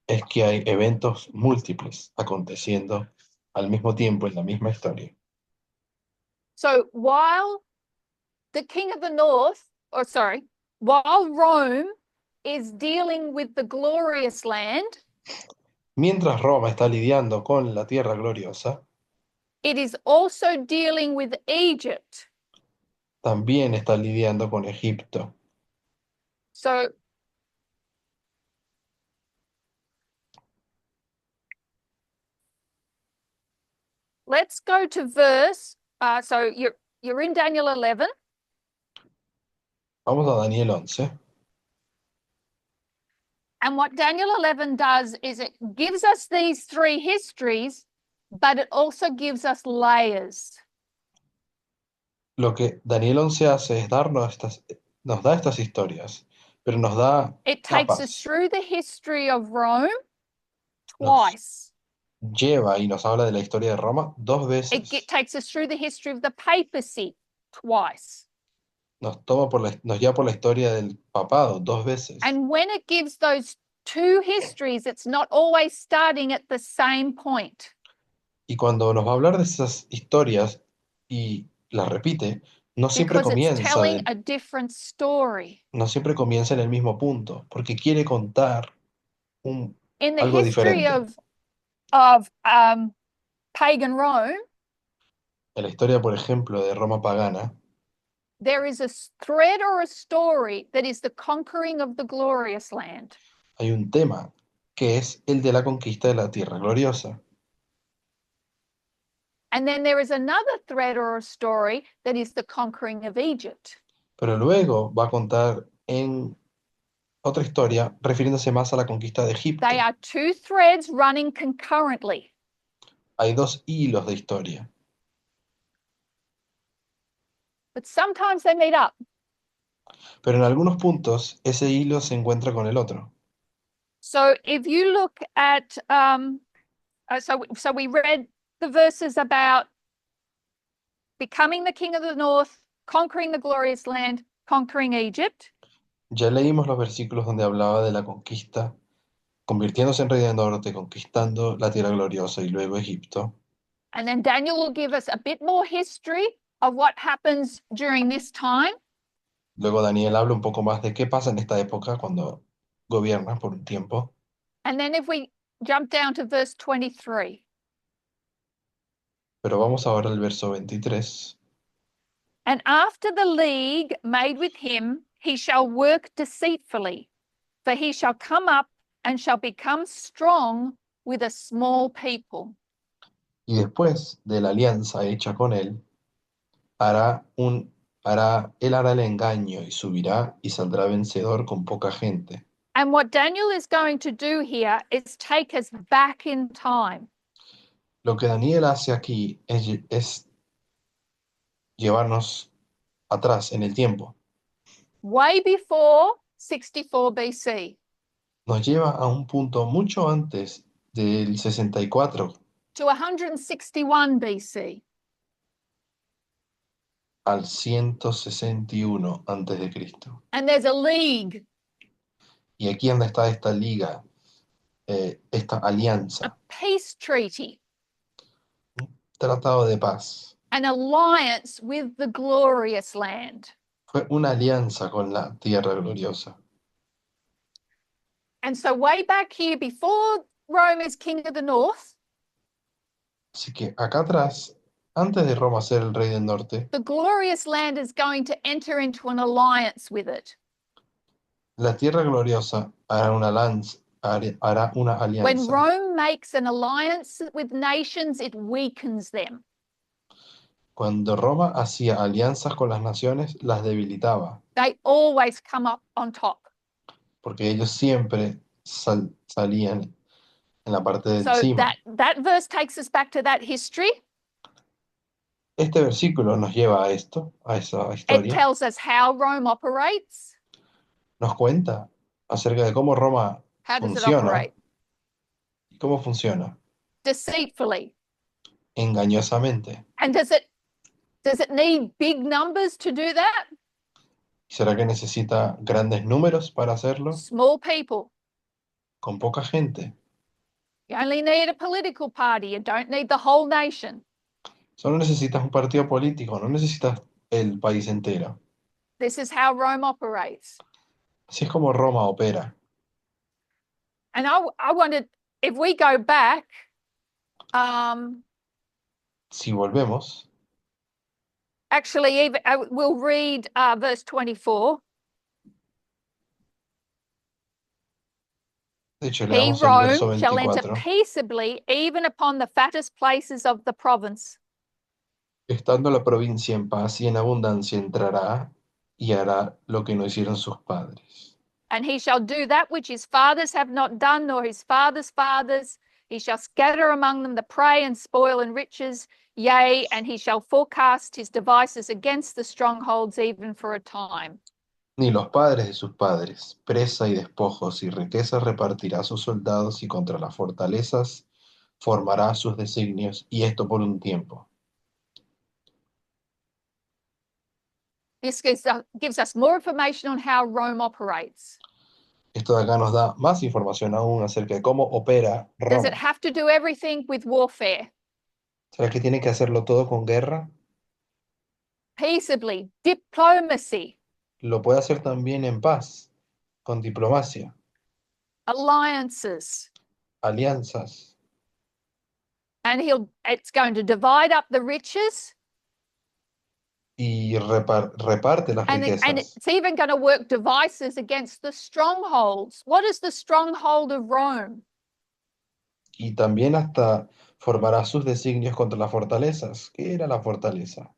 es que hay eventos múltiples aconteciendo al mismo tiempo en la misma historia. So while the king of the north, while Rome is dealing with the glorious land, Mientras Roma está lidiando con la tierra gloriosa, it is also dealing with Egypt. también está lidiando con Egipto. So let's go to verse. So you're in Daniel 11, Vamos a Daniel 11. and what Daniel 11 does is it gives us these three histories, but it also gives us layers. Lo que Daniel 11 hace es nos da estas historias, pero nos da It takes us capas, through the history of Rome nos twice. lleva y nos habla de la historia de Roma dos veces. It takes us through the history of the papacy twice. Nos lleva por la historia del papado dos veces. And when it gives those two histories, it's not always starting at the same point. Y cuando nos va a hablar de esas historias y las repite, no siempre Because it's comienza telling a different story. no siempre comienza en el mismo punto, porque quiere contar In the algo history diferente. of pagan Rome, En la historia, por ejemplo, de Roma pagana, there is a thread or a story that is the conquering of the glorious land. hay un tema que es el de la conquista de la tierra gloriosa. And then there is another thread or a story that is the conquering of Egypt. Pero luego va a contar en otra historia refiriéndose más a la conquista de Egipto. They are two threads running concurrently. Hay dos hilos de historia, But sometimes they meet up. pero en algunos puntos ese hilo se encuentra con el otro. So if you look at, so we read the verses about becoming the king of the north, conquering the glorious land, conquering Egypt. Ya leímos los versículos donde hablaba de la conquista, convirtiéndose en rey del norte, conquistando la tierra gloriosa y luego Egipto. And then Daniel will give us a bit more history of what happens during this time. Luego Daniel habla un poco más de qué pasa en esta época cuando gobierna por un tiempo. And then if we jump down to verse 23. Pero vamos ahora al verso 23. And after the league made with him, he shall work deceitfully, for he shall come up and shall become strong with a small people. Y después de la alianza hecha con él, él hará el engaño y subirá y saldrá vencedor con poca gente. And what Daniel is going to do here is take us back in time. Lo que Daniel hace aquí es llevarnos atrás en el tiempo. Way before 64 BC Nos lleva a un punto mucho antes del 64 to 161 BC. al 161 antes de Cristo. And there's a league, Y aquí donde está esta liga, esta a alianza, peace treaty, tratado de paz. an alliance with the glorious land. Fue una alianza con la tierra gloriosa. And so way back here, before Rome is king of the north, Así que acá atrás, antes de Roma ser el rey del norte, the glorious land is going to enter into an alliance with it. la tierra gloriosa hará una When alianza. Rome makes an alliance with nations, it weakens them. Cuando Roma hacía alianzas con las naciones, las debilitaba. They always come up on top. porque ellos siempre salían en la parte de So encima. that verse takes us back to that history. Este versículo nos lleva a esto, a esa It historia. tells us how Rome operates. Nos cuenta acerca de cómo Roma How does it funciona operate? y cómo funciona Deceitfully. engañosamente. And does it need big numbers to do that? ¿Será que necesita grandes números para hacerlo? Small people. Con poca gente. You only need a political party. You don't need the whole nation. Solo necesitas un partido político, no necesitas el país entero. This is how Rome operates. Así es como Roma opera. And I wondered if we go back, Si volvemos, actually, even we'll read verse 24. de hecho, He, leamos el verso Rome, shall enter 24. peaceably even upon the fattest places of the province. Estando la provincia en paz y en abundancia entrará y hará lo que no hicieron sus padres. And he shall do that which his fathers have not done, nor his fathers' fathers. He shall scatter among them the prey and spoil and riches. Yea, and he shall forecast his devices against the strongholds even for a time. Ni los padres de sus padres, presa y despojos y riquezas repartirá a sus soldados y contra las fortalezas formará sus designios, y esto por un tiempo. This gives us more information on how Rome operates. Esto de acá nos da más información aún acerca de cómo opera Does it Roma. have to do everything with warfare? ¿Será que tiene que hacerlo todo con guerra? Peaceably, diplomacy, Lo puede hacer también en paz, con diplomacia, alliances. alianzas, And it's going to divide up the riches. y reparte las And riquezas. it's even going to work devices against the strongholds. What is the stronghold of Rome? Y también hasta formará sus designios contra las fortalezas. ¿Qué era la fortaleza?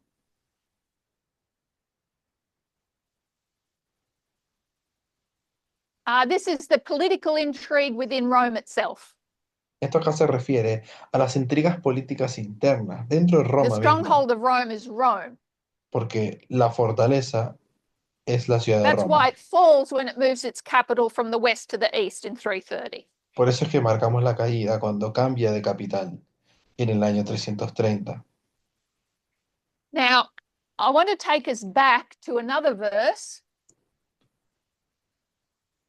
This is the political intrigue within Rome itself. Esto acá se refiere a las intrigas políticas internas dentro de The Roma misma, stronghold of Rome is Rome. porque la fortaleza es la ciudad de That's why Roma. it falls when it moves its capital from the west to the east in 330. Por eso es que marcamos la caída cuando cambia de capital en el año 330. Now, I want to take us back to another verse.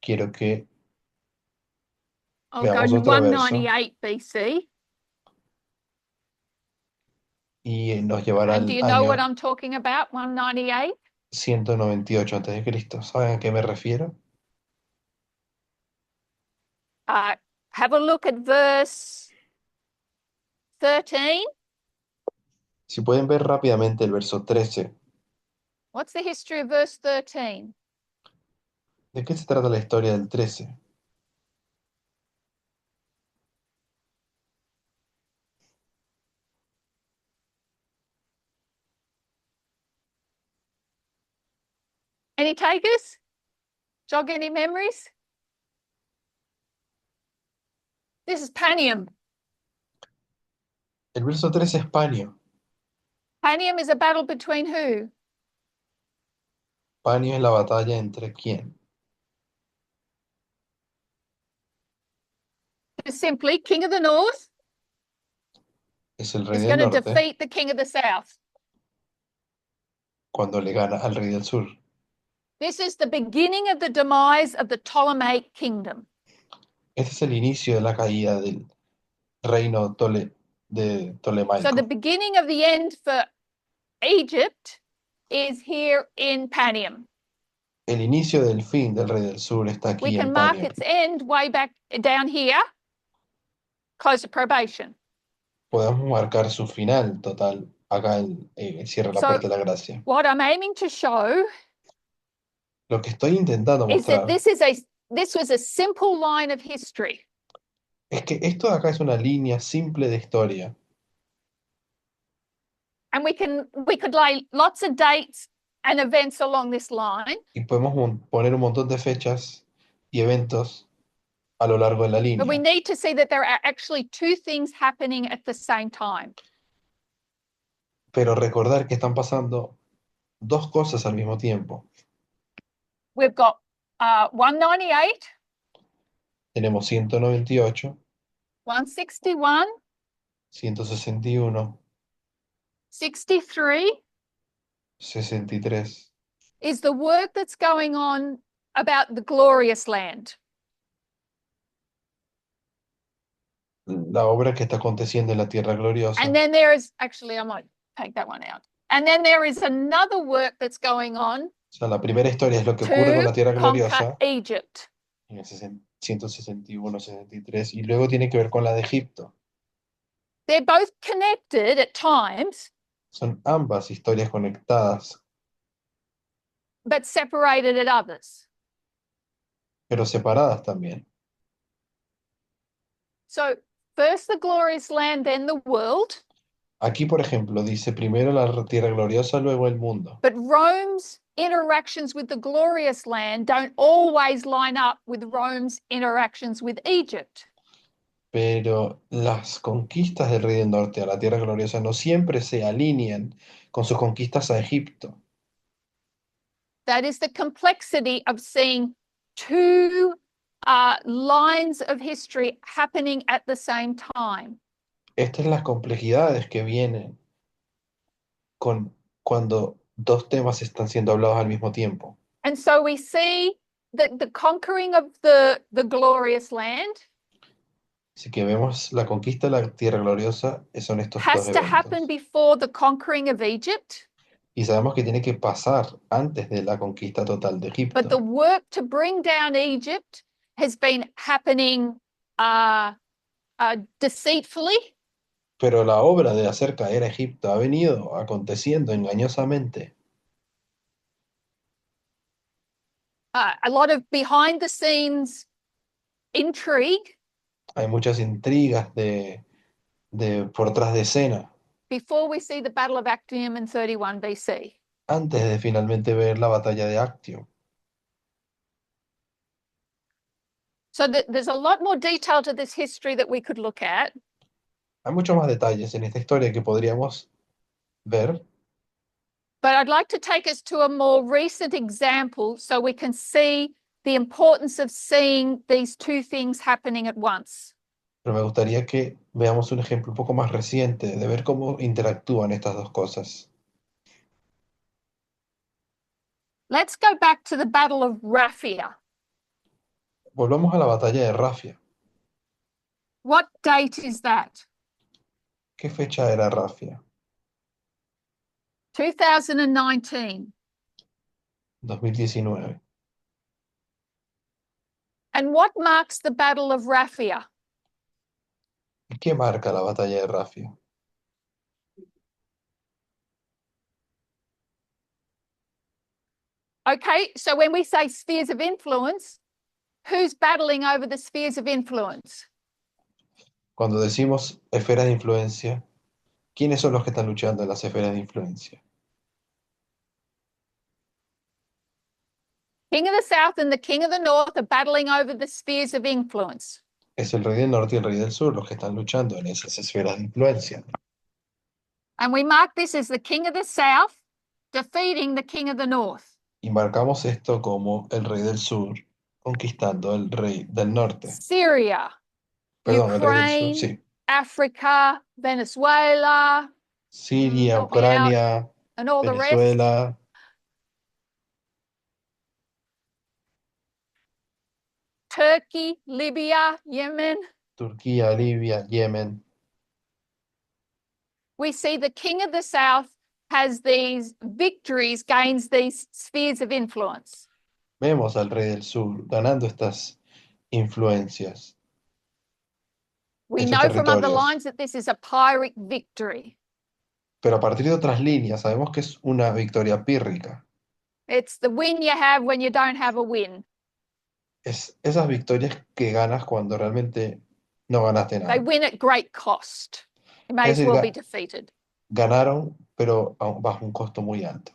Quiero que I'll go veamos to otro verso 198 BC. y nos llevará And do al you know what año I'm talking about? 198? 198 a.C. ¿Saben a qué me refiero? Have a look at verse 13. Si pueden ver rápidamente el verso 13. What's the history of verse 13? ¿De qué se trata la historia del 13? Any takers? Jog any memories? This is Panium. El verso 13 es Panio. Panium is a battle between who? Panio es la batalla entre quién. Just simply, King of the North Es el rey is del going to norte defeat the King of the South. cuando le gana al rey del sur. This is the beginning of the demise of the Ptolemaic kingdom. Este es el inicio de la caída del reino de So Ptolemaico. the beginning of the end for Egypt is here in Panium. El inicio del fin del rey del sur está We aquí can en mark Panio. its end way back down here, close to probation. Podemos marcar su final total acá cierra la So puerta de la gracia. what I'm aiming to show Lo que estoy intentando is that mostrar this was a simple line of history. es que esto de acá es una línea simple de historia. And we could lay lots of dates and events along this line. Y podemos poner un montón de fechas y eventos a lo largo de la But we línea. need to see that there are actually two things happening at the same time. Pero recordar que están pasando dos cosas al mismo tiempo. We've got 198, Tenemos 198, 161, 161, 63 63. is the work that's going on about the glorious land. La obra que está aconteciendo en la tierra gloriosa. And then there is, actually, I might take that one out. And then there is another work that's going on O sea, la primera historia es lo que ocurre con la to tierra conquer gloriosa Egypt. en el 161, 63, y luego tiene que ver con la de Egipto. They're both connected at times, Son ambas historias conectadas, but separated at others. pero separadas también. So first the glorious land, then the world. Aquí, por ejemplo, dice primero la tierra gloriosa, luego el mundo. But Rome's interactions with the glorious land don't always line up with Rome's interactions with Egypt. Pero las conquistas del rey del norte a la tierra gloriosa no siempre se alinean con sus conquistas a Egipto. That is the complexity of seeing two lines of history happening at the same time. Estas son las complejidades que vienen con cuando dos temas están siendo hablados al mismo tiempo. And so we see that the conquering of the glorious land Así que vemos la conquista de la tierra gloriosa son estos dos has to happen eventos. before the conquering of Egypt, Y sabemos que tiene que pasar antes de la conquista total de but the Egipto. work to bring down Egypt has been happening deceitfully, Pero la obra de hacer caer a Egipto ha venido aconteciendo engañosamente. a lot of behind the scenes intrigue Hay muchas intrigas por tras de escena before we see the Battle of Actium in 31 BC. antes de finalmente ver la batalla de Actium. So there's a lot more detail to this history that we could look at. Hay muchos más detalles en esta historia que podríamos ver, But I'd like to take us to a more recent example so we can see the importance of seeing these two things happening at once. pero me gustaría que veamos un ejemplo un poco más reciente de ver cómo interactúan estas dos cosas. Let's go back to the Battle of Raphia. Volvamos a la batalla de Rafia. What date is that? ¿Qué fecha era Rafia? 2019. 2019. And what marks the Battle of Raphia? ¿Y qué marca la batalla de Rafia? Okay, so when we say spheres of influence, who's battling over the spheres of influence? Cuando decimos esferas de influencia, ¿quiénes son los que están luchando en las esferas de influencia? King of the South and the King of the North are battling over the spheres of influence. Es el rey del norte y el rey del sur los que están luchando en esas esferas de influencia. And we mark this as the King of the South defeating the King of the North. Y marcamos esto como el rey del sur conquistando al rey del norte. Syria, Perdón, el rey del sur, Ukraine, sí. Africa, Venezuela, Siria, help me out, Ucrania, and all the rest. Venezuela, Turkey, Libya, Yemen. Turquía, Libia, Yemen. We see the King of the South has these victories, gains these spheres of influence. Vemos al rey del sur ganando estas influencias, We estos know from other territorios. lines that this is a Pyrrhic victory. Pero a partir de otras líneas sabemos que es una victoria pírrica. It's the win you have when you don't have a win. Es esas victorias que ganas cuando realmente no ganaste They nada. win at great cost. You may Es as decir, well be defeated. ganaron, pero bajo un costo muy alto.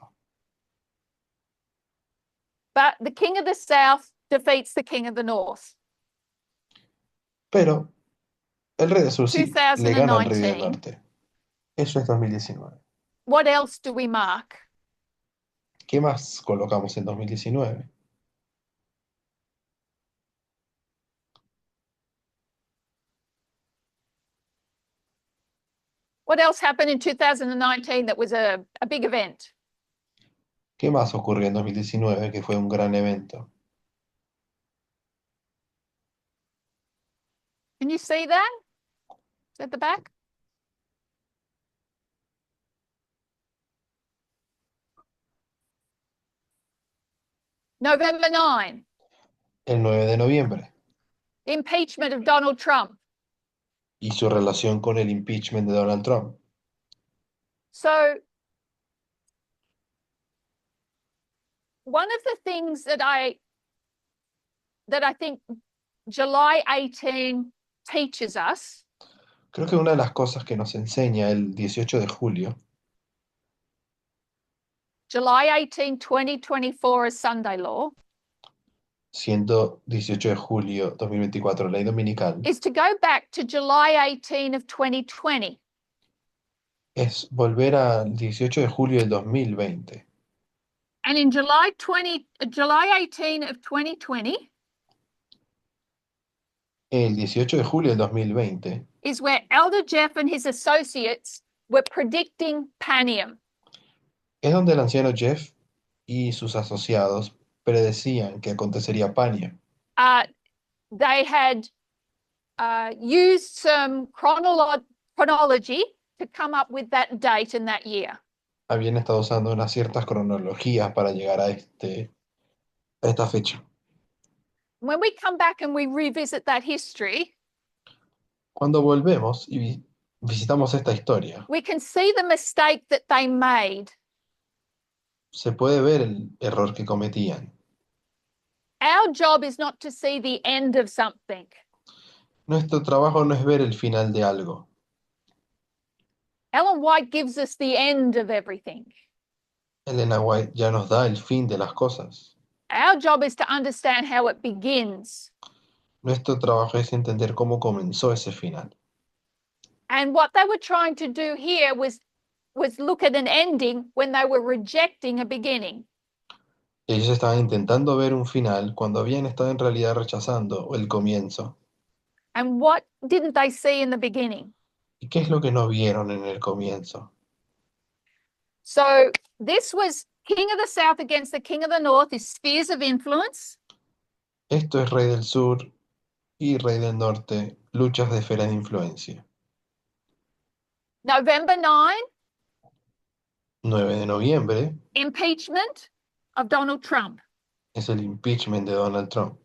But the King of the South defeats the king of the north. Pero el rey del sur sí le gana al rey del 2019. norte. Eso es 2019. What else do we mark? ¿Qué más colocamos en 2019? What else happened in 2019 that was a big event? ¿Qué más ocurrió en 2019 que fue un gran evento? Can you see that? Is at the back? November 9, El 9 de noviembre impeachment of Donald Trump. y su relación con el impeachment de Donald Trump. So one of the things that I think July 18 teaches us Creo que una de las cosas que nos enseña el 18 de julio, July 18, 2024 is Sunday law, siendo 18 de julio 2024 ley dominical, is to go back to July 18 of 2020. es volver al 18 de julio del 2020. And in July 18 of 2020 El 18 de julio del 2020 is where Elder Jeff and his associates were predicting Panium. es donde el anciano Jeff y sus asociados predecían que acontecería Pania. They had used some chronology to come up with that date and that year. Habían estado usando unas ciertas cronologías para llegar a esta fecha. When we come back and we revisit that history, Cuando volvemos y visitamos esta historia, we can see the mistake that they made. se puede ver el error que cometían. Our job is not to see the end of something. Nuestro trabajo no es ver el final de algo. Ellen White gives us the end of everything. Elena White ya nos da el fin de las cosas. Our job is to understand how it begins. Nuestro trabajo es entender cómo comenzó ese final. And what they were trying to do here was look at an ending when they were rejecting a beginning. Ellos estaban intentando ver un final cuando habían estado en realidad rechazando el comienzo. And what didn't they see in the beginning? ¿Y qué es lo que no vieron en el comienzo? So this was King of the South against the King of the North, is spheres of influence. Esto es Rey del Sur y Rey del Norte, luchas de esfera de influencia. November 9, 9 de noviembre impeachment of Donald Trump. es el impeachment de Donald Trump.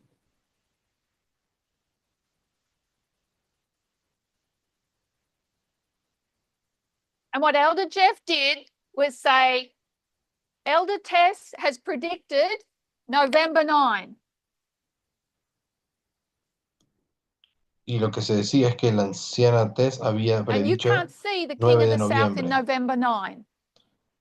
And what Elder Jeff did was say, Elder Tess has predicted November 9. Y lo que se decía es que la anciana Tess había And you predicho can't see the King 9 of de the South in noviembre. November 9.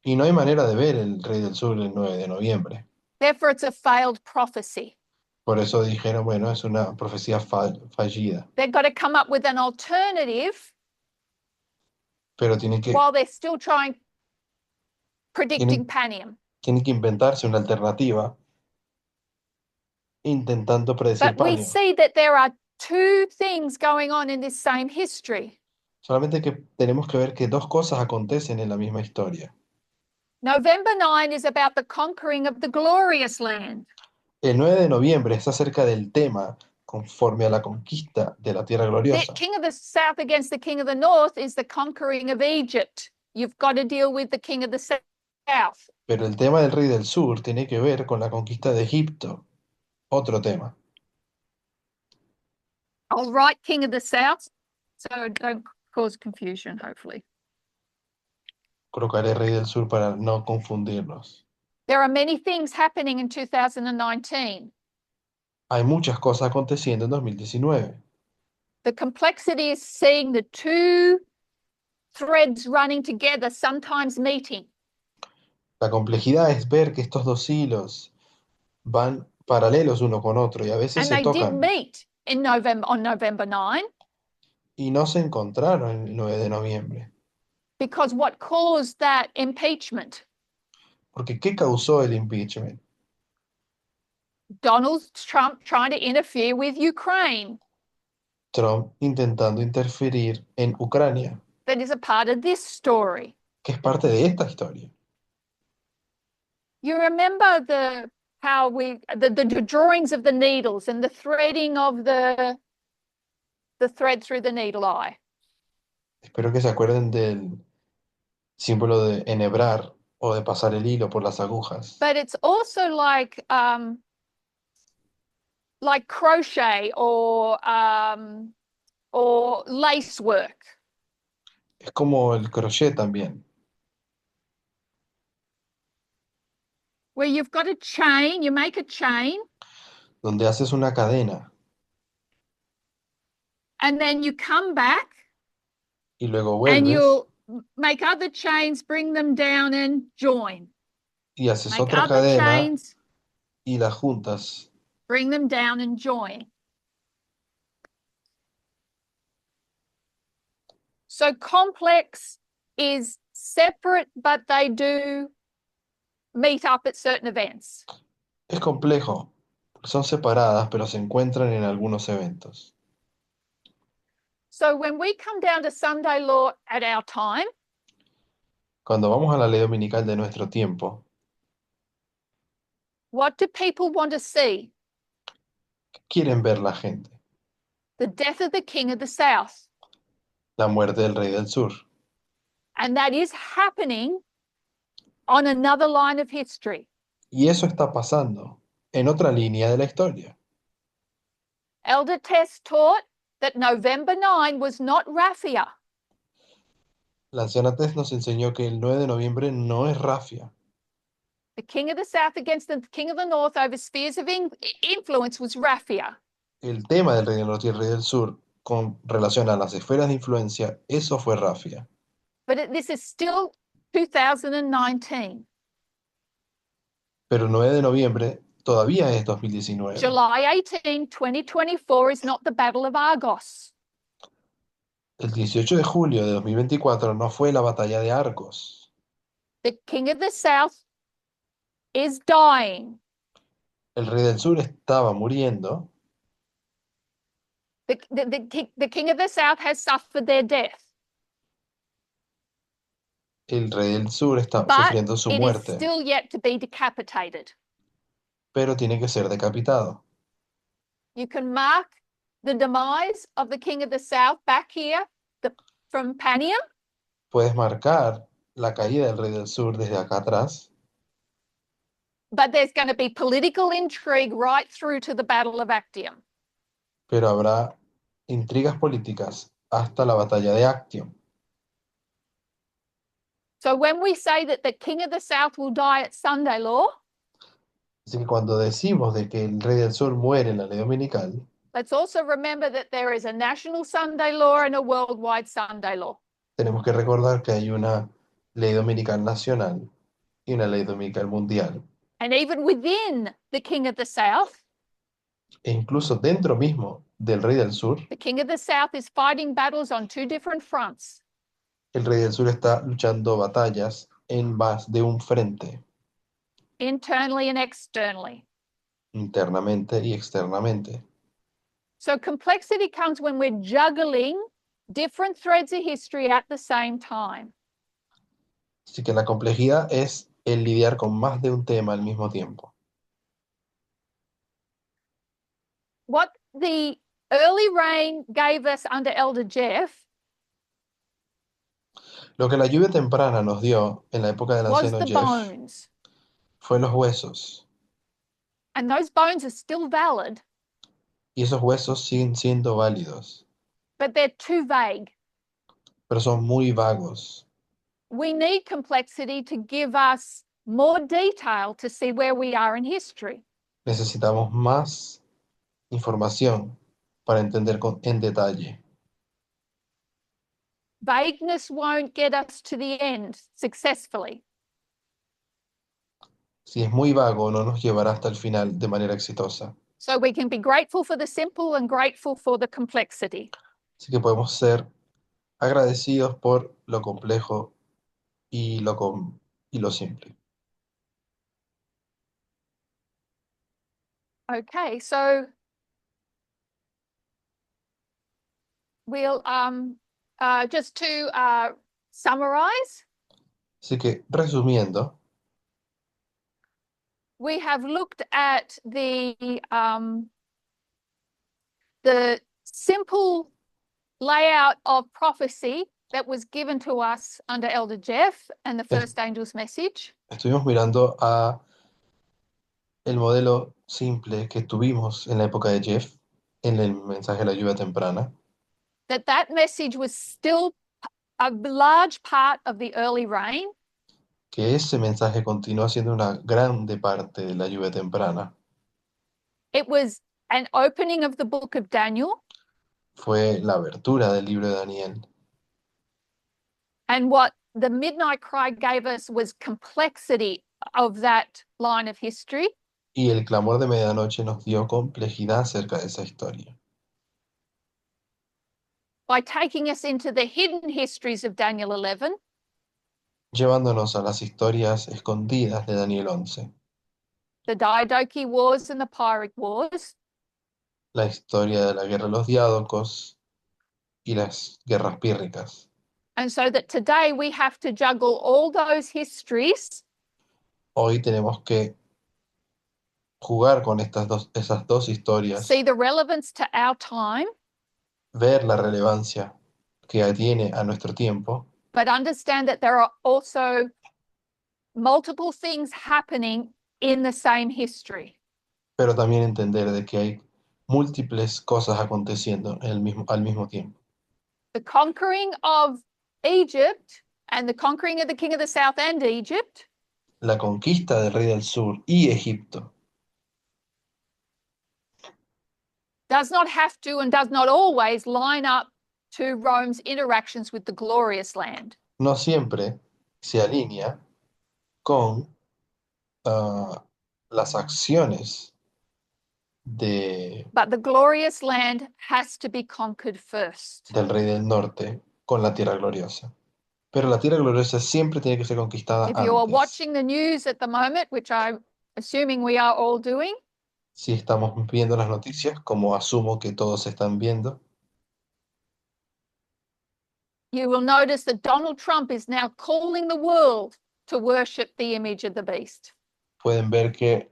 Y no hay manera de ver el Rey del Sur el 9 de noviembre. Therefore, it's a failed prophecy. Por eso dijeron, bueno, es una profecía fallida. They've got to come up with an alternative Pero tienen que while they're still predicting Panium. inventarse una alternativa intentando predecir But we Pania. see that there are two things going on in this same history. Solamente que tenemos que ver que dos cosas acontecen en la misma historia. November 9 is about the conquering of the glorious land. El 9 de noviembre es acerca del tema conforme a la conquista de la tierra The gloriosa. King of the South against the King of the North is the conquering of Egypt. You've got to deal with the King of the South. Pero el tema del rey del sur tiene que ver con la conquista de Egipto. Otro tema. I'll write King of the South, so don't cause confusion, hopefully. Colocaré rey del sur para no confundirnos. There are many things happening in 2019. Hay muchas cosas aconteciendo en 2019. The complexity is seeing the two threads running together, sometimes meeting. La complejidad es ver que estos dos hilos van paralelos uno con otro y a veces And se they did tocan meet in November on November 9, y no se encontraron el 9 de noviembre. because what caused that impeachment? Porque ¿qué causó el impeachment? Donald Trump trying to interfere with Ukraine, Trump intentando interferir en Ucrania, that is a part of this story. que es parte de esta historia. You remember the drawings of the needles and the threading of the thread through the needle eye. Espero que se acuerden del símbolo de enhebrar o de pasar el hilo por las agujas. But it's also like crochet or lace work. Es como el crochet también, Where you've got a chain, you make a chain, donde haces una cadena and then you come back y luego and vuelves you'll make other chains, bring them down and join. y haces Make otra other cadena chains, y las juntas. bring them down and join. So complex is separate, but they do meet up at certain events. Es complejo, son separadas, pero se encuentran en algunos eventos. So when we come down to Sunday law at our time, Cuando vamos a la ley dominical de nuestro tiempo, what do people want to see? ¿qué quieren ver la gente? The death of the king of the south. La muerte del rey del sur. And that is happening on another line of history. Y eso está pasando en otra línea de la historia. Elder Tess taught that November 9 was not raffia. La anciana Tess nos enseñó que el 9 de noviembre no es rafia. The king of the south against the king of the north over spheres of influence was raffia. El tema del rey del norte y el rey del sur con relación a las esferas de influencia, eso fue rafia. But this is still 2019. Pero el 9 de noviembre todavía es 2019. July 18, 2024 is not the Battle of Argos. El 18 de julio de 2024 no fue la batalla de Argos. The king of the south is dying. El rey del sur estaba muriendo. The king of the south has suffered their death. El rey del sur está But sufriendo su it is muerte, still yet to be decapitated. pero tiene que ser decapitado. You can mark the demise of the king of the south back here from Panium. Puedes marcar la caída del rey del sur desde acá atrás, But there's going to be political intrigue right through to the Battle of Actium. pero habrá intrigas políticas hasta la batalla de Actium. So when we say that the king of the south will die at Sunday law, Así que cuando decimos de que el rey del sur muere en la ley dominical, let's also remember that there is a national Sunday law and a worldwide Sunday law. tenemos que recordar que hay una ley dominical nacional y una ley dominical mundial. And even within the king of the south, E incluso dentro mismo del rey del sur, the king of the south is fighting battles on two different fronts. el rey del sur está luchando batallas en más de un frente, Internally and externally. internamente y externamente. So complexity comes when we're juggling different threads of history at the same time. Así que la complejidad es el lidiar con más de un tema al mismo tiempo. What the early rain gave us under Elder Jeff Lo que la lluvia temprana nos dio en la época del was anciano the Jeff bones. fue los huesos. And those bones are still valid, Y esos huesos siguen siendo válidos, but they're too vague. pero son muy vagos. We need complexity to give us more detail to see where we are in history. Necesitamos más información para entender en detalle. Vagueness won't get us to the end successfully. Si es muy vago, no nos llevará hasta el final de manera exitosa. So we can be grateful for the simple and grateful for the complexity. Así que podemos ser agradecidos por lo complejo y lo simple. Okay, so we'll just to summarize, Así que, resumiendo, we have looked at the simple layout of prophecy that was given to us under Elder Jeff and the es- first angel's message. estuvimos mirando a el modelo simple que tuvimos en la época de Jeff, en el mensaje de la lluvia temprana, That message was still a large part of the early rain. que ese mensaje continúa siendo una grande parte de la lluvia temprana. It was an opening of the book of Daniel. Fue la abertura del libro de Daniel. And what the midnight cry gave us was complexity of that line of history. Y el clamor de medianoche nos dio complejidad acerca de esa historia, By taking us into the hidden histories of Daniel 11, llevándonos a las historias escondidas de Daniel 11, the Diadochi Wars and the Pyrrhic Wars, la historia de la guerra de los diádocos y las guerras pírricas. and so that today we have to juggle all those histories Hoy tenemos que jugar con esas dos historias, see the relevance to our time, ver la relevancia que tiene a nuestro tiempo, but understand that there are also multiple things happening in the same history. pero también entender de que hay múltiples cosas aconteciendo al mismo tiempo. The conquering of Egypt and the conquering of the king of the south and Egypt La conquista del rey del sur y Egipto does not have to and does not always line up to Rome's interactions with the glorious land. no siempre se alinea con las acciones But the glorious land has to be conquered first. del rey del norte con la tierra gloriosa. Pero la tierra gloriosa siempre tiene que ser conquistada If you are antes. watching the news at the moment, which I'm assuming we are all doing, Si estamos viendo las noticias, como asumo que todos están viendo, you will notice that Donald Trump is now calling the world to worship the image of the beast. pueden ver que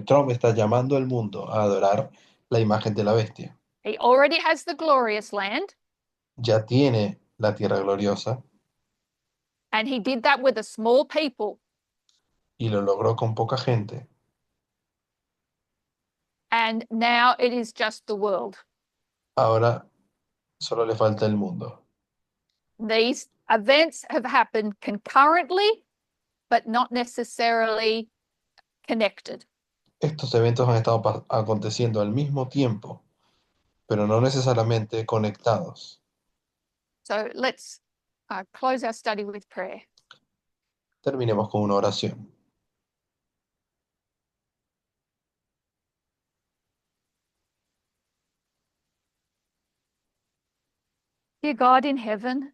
Trump está llamando al mundo a adorar la imagen de la bestia. He already has the glorious land, Ya tiene la tierra gloriosa and he did that with a small people. y lo logró con poca gente. And now it is just the world. Ahora solo le falta el mundo. These events have happened concurrently, but not necessarily connected. Estos eventos han estado aconteciendo al mismo tiempo, pero no necesariamente conectados. So let's close our study with prayer. Terminemos con una oración. Dear God in heaven,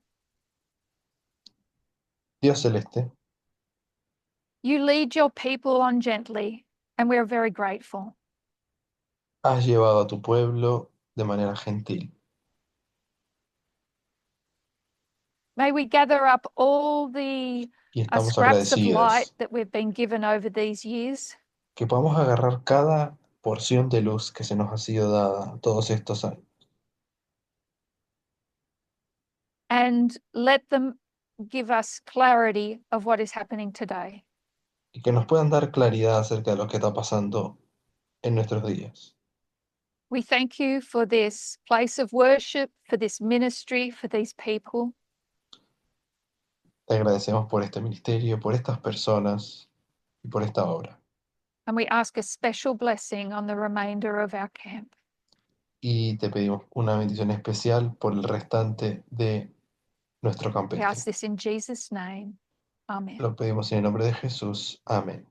Dios celeste, you lead your people on gently, and we are very grateful. has llevado a tu pueblo de manera gentil. May we gather up all the Y estamos scraps of light agradecidos that we've been given over these years que podamos agarrar cada porción de luz que se nos ha sido dada todos estos años and let them give us clarity of what is happening today. y que nos puedan dar claridad acerca de lo que está pasando en nuestros días. We thank you for this place of worship, for this ministry, for these people. Te agradecemos por este ministerio, por estas personas y por esta obra. And we ask a special blessing on the remainder of our camp. Y te pedimos una bendición especial por el restante de nuestro We ask campestre. this in Jesus' name. Amen. Lo pedimos en el nombre de Jesús. Amén.